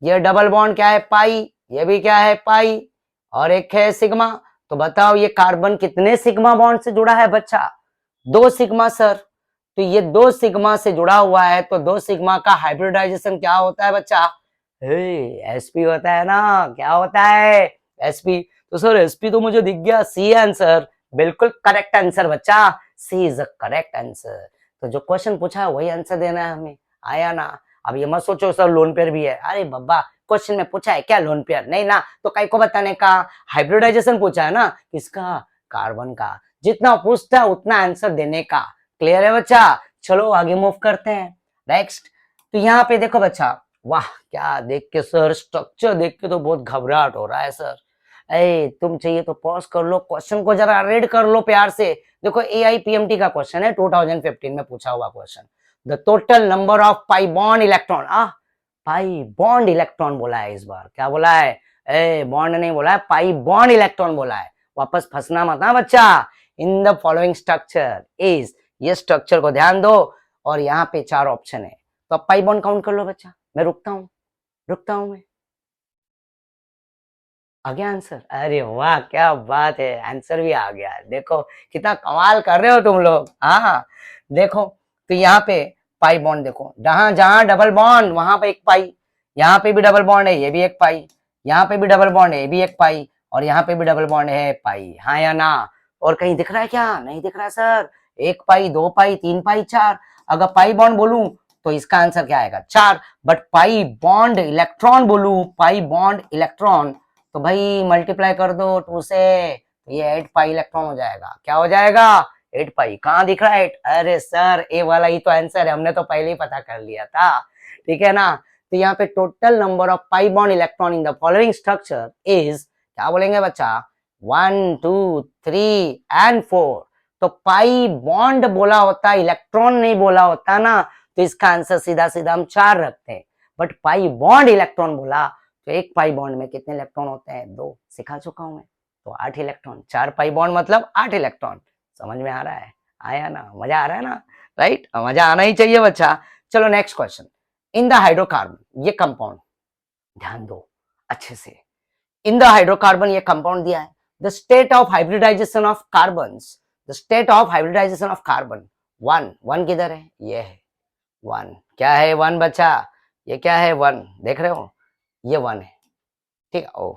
ये डबल बॉन्ड क्या है, पाई, ये भी क्या है, पाई, और एक है सिग्मा, तो बताओ ये कार्बन कितने सिग्मा बॉन्ड से जुड़ा है बच्चा, दो सिग्मा सर, तो ये दो सिग्मा से जुड़ा हुआ है, तो दो सिग्मा का हाइब्रिडाइजेशन क्या होता है बच्चा? एसपी होता है ना। क्या होता है? एसपी। तो सर एसपी तो मुझे दिख गया, सी आंसर। बिल्कुल करेक्ट आंसर बच्चा, सी इज द करेक्ट आंसर। तो जो क्वेश्चन पूछा है वही आंसर देना है हमें, आया ना। अब ये मत सोचो सर लोन पेयर भी है, अरे बब्बा क्वेश्चन में पूछा है क्या लोन पेयर, नहीं ना, तो कई को बताने का। हाइब्रिडाइजेशन पूछा है ना, किसका? कार्बन का। जितना पूछता है उतना आंसर देने का। क्लियर है बच्चा? चलो आगे मूव करते हैं नेक्स्ट। तो यहाँ पे देखो बच्चा, वाह क्या देख के सर, स्ट्रक्चर देख के तो बहुत घबराहट हो रहा है सर। तुम चाहिए तो पॉज कर लो, क्वेश्चन को जरा रीड कर लो प्यार से। देखो AIPMT का क्वेश्चन है, 2015 में पूछा हुआ question. The total number of pi bond electron, pi bond electron बोला है इस बार, क्या बोला है? बॉन्ड नहीं बोला है, पाई बॉन्ड इलेक्ट्रॉन बोला है। वापस फंसना मत ना बच्चा। In the following structure is, ये स्ट्रक्चर को ध्यान दो, और यहाँ पे 4 ऑप्शन है, तो अब पाई बॉन्ड काउंट कर लो बच्चा। मैं रुकता हूं मैं। आ गया आंसर? अरे वाह क्या बात है, आंसर भी आ गया। देखो कितना कमाल कर रहे हो तुम लोग। हाँ देखो, तो यहाँ पे पाई बॉन्ड देखो, जहां जहां डबल बॉन्ड वहां पे एक पाई, यहाँ पे भी डबल बॉन्ड है, ये भी एक पाई, यहाँ पे भी डबल बॉन्ड है, ये भी एक पाई, और यहाँ पे भी डबल बॉन्ड है, पाई, हाँ या ना? और कहीं दिख रहा है क्या? नहीं दिख रहा सर। एक पाई, दो पाई, तीन पाई, चार। अगर पाई बॉन्ड बोलूं तो इसका आंसर क्या आएगा? 4। बट पाई बॉन्ड इलेक्ट्रॉन बोलूं, पाई बॉन्ड इलेक्ट्रॉन, तो भाई मल्टीप्लाई कर दो 2 से, तो ये 8 पाई इलेक्ट्रॉन हो जाएगा। क्या हो जाएगा? 8 पाई। कहाँ दिख रहा है 8? अरे सर ए वाला ही तो आंसर है, हमने तो पहले ही पता कर लिया था। ठीक है ना? तो यहाँ पे total number of pi bond electron in the following structure is, क्या बोलेंगे बच्चा? 1 2 3 एंड 4। तो पाई बॉन्ड बोला होता, इलेक्ट्रॉन नहीं बोला होता ना, तो इसका आंसर सीधा सीधा हम 4 रखते हैं। बट पाई बॉन्ड इलेक्ट्रॉन बोला, तो एक पाई बॉन्ड में कितने इलेक्ट्रॉन होते हैं? 2, सिखा चुका हूं मैं। तो 8 इलेक्ट्रॉन, 4 पाई बॉन्ड मतलब 8 इलेक्ट्रॉन। समझ में आ रहा है? आया ना? मजा आ रहा है ना? राइट, मजा आना ही चाहिए बच्चा। चलो next question. In the hydrocarbon, ये कंपाउंड ध्यान दो अच्छे से। इन द हाइड्रोकार्बन ये कंपाउंड दिया है, the state of hybridization of carbon, the state of hybridization of carbon. 1 1 किधर है? ये है 1। क्या है 1 बच्चा? ये क्या है 1? देख रहे हो? ये 1 है। ठीक है, ओ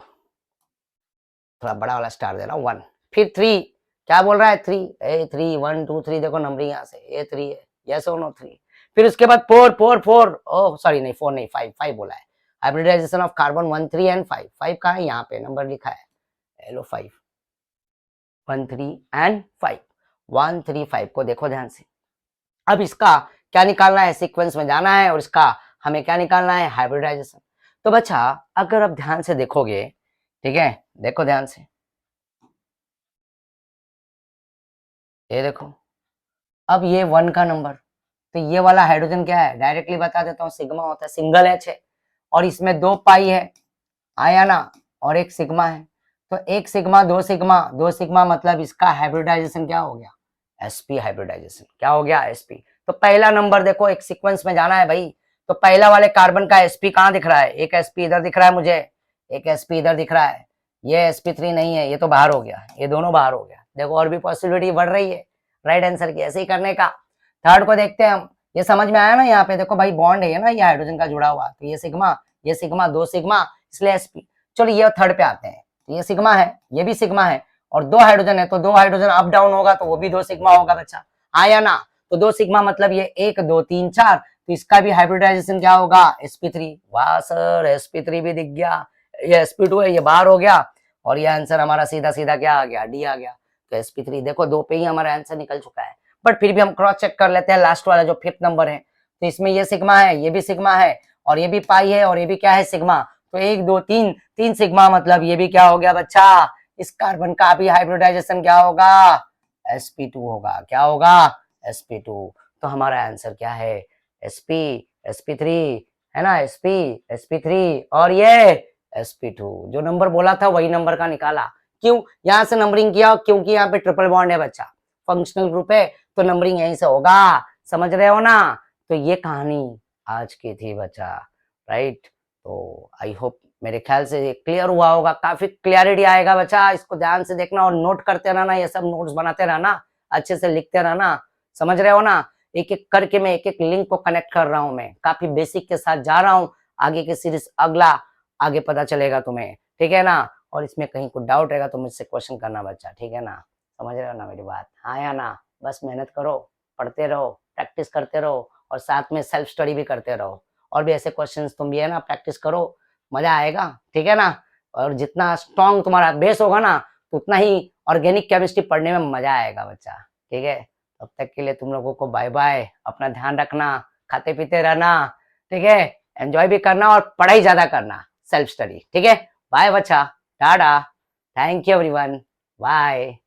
थोड़ा बड़ा वाला स्टार देना 1। फिर 3, क्या बोल रहा है? 3, ए 3 1 2 3, देखो नंबरिंग यहाँ से, ए 3 है, यस और नो 3। फिर उसके बाद 4 4 4, ओह सॉरी नहीं 4 नहीं 5 5 बोला है। Hybridisation of carbon 1 3 and 5। 5 कहाँ है? यहाँ पे नंबर लिखा है, हेलो 5, 1 3 एंड 5, 1 3 5 को देखो ध्यान से। अब इसका क्या निकालना है? सीक्वेंस में जाना है, और इसका हमें क्या निकालना है? हाइब्रिडाइजेशन। तो बच्चा अगर आप ध्यान से देखोगे, ठीक है, देखो ध्यान से, ये देखो, अब ये 1 का नंबर, तो ये वाला हाइड्रोजन क्या है? डायरेक्टली बता देता हूँ, सिग्मा होता है, सिंगल एच है, और इसमें 2 पाई है, आया ना, और एक सिग्मा है। तो एक सिग्मा, दो सिग्मा, दो सिग्मा मतलब इसका हाइब्रिडाइजेशन क्या हो गया? sp hybridization. क्या हो गया? sp। तो पहला नंबर देखो, एक सीक्वेंस में जाना है भाई, तो पहला वाले कार्बन का sp कहाँ दिख रहा है? एक sp इधर दिख रहा है मुझे, एक sp इधर दिख रहा है। ये sp3 नहीं है, ये तो बाहर हो गया, ये दोनों बाहर हो गया। देखो और भी पॉसिबिलिटी बढ़ रही है राइट आंसर की, ऐसे ही करने का। थर्ड को देखते हैं हम, ये समझ में आया ना? यहाँ पे देखो भाई बॉन्ड है ना, ये हाइड्रोजन का जुड़ा हुआ, तो ये सिग्मा, दो सिग्मा, इसलिए sp। चलो ये थर्ड पे आते हैं, तो ये सिग्मा है, ये भी सिग्मा है, और 2 हाइड्रोजन है, तो 2 हाइड्रोजन अप डाउन होगा, तो वो भी 2 सिग्मा होगा बच्चा, आया ना? तो 2 सिग्मा मतलब ये 1 2 3 4, तो इसका भी हाइब्रिडाइजेशन क्या होगा? sp3। वाह सर sp3 भी दिख गया, ये sp2 है, ये बाहर हो गया, और ये आंसर हमारा सीधा सीधा क्या आ गया? डी आ गया। तो sp3 देखो 2 पे ही हमारा आंसर निकल चुका है। बट फिर भी हम क्रॉस चेक कर लेते हैं, लास्ट वाला जो 5th नंबर है, तो इसमें ये सिग्मा है, ये भी सिग्मा है, और ये भी पाई है, और ये भी क्या है? सिग्मा। तो 1 2 3, 3 सिग्मा मतलब ये भी क्या हो गया बच्चा? इस कार्बन का भी हाइब्रिडाइजेशन क्या होगा? sp2 होगा। क्या होगा? sp2। तो हमारा आंसर क्या है? sp, sp3 है ना, sp, sp3, और ये sp2। जो नंबर बोला था वही नंबर का निकाला। क्यों यहां से नंबरिंग किया? क्योंकि यहाँ पे ट्रिपल बॉन्ड है बच्चा, फंक्शनल ग्रुप है, तो नंबरिंग यहीं से होगा। समझ रहे हो ना? तो ये कहानी आज की थी बच्चा, राइट। तो आई होप मेरे ख्याल से क्लियर हुआ होगा, काफी क्लियरिटी आएगा बच्चा। इसको ध्यान से देखना और नोट करते रहना, ये सब नोट्स बनाते रहना, अच्छे से लिखते रहना, समझ रहे हो ना। एक एक करके मैं एक एक लिंक को कनेक्ट कर रहा हूँ, मैं काफी बेसिक के साथ जा रहा हूँ। आगे की सीरीज अगला आगे पता चलेगा तुम्हें, ठीक है ना। और इसमें कहीं कुछ डाउट रहेगा तो मुझसे क्वेश्चन करना बच्चा, ठीक है ना। समझ रहे हो ना मेरी बात, हाँ या ना। बस मेहनत करो, पढ़ते रहो, प्रैक्टिस करते रहो और साथ में सेल्फ स्टडी भी करते रहो। और भी ऐसे क्वेश्चंस तुम भी है ना प्रैक्टिस करो, मजा आएगा, ठीक है ना। और जितना स्ट्रॉन्ग तुम्हारा बेस होगा ना तो उतना ही ऑर्गेनिक केमिस्ट्री पढ़ने में मजा आएगा बच्चा, ठीक है। तब तक के लिए तुम लोगों को बाय बाय, अपना ध्यान रखना, खाते पीते रहना, ठीक है। एंजॉय भी करना और पढ़ाई ज्यादा करना, सेल्फ स्टडी, ठीक है। बाय बच्चा, टाटा, थैंक यू एवरीवन, बाय।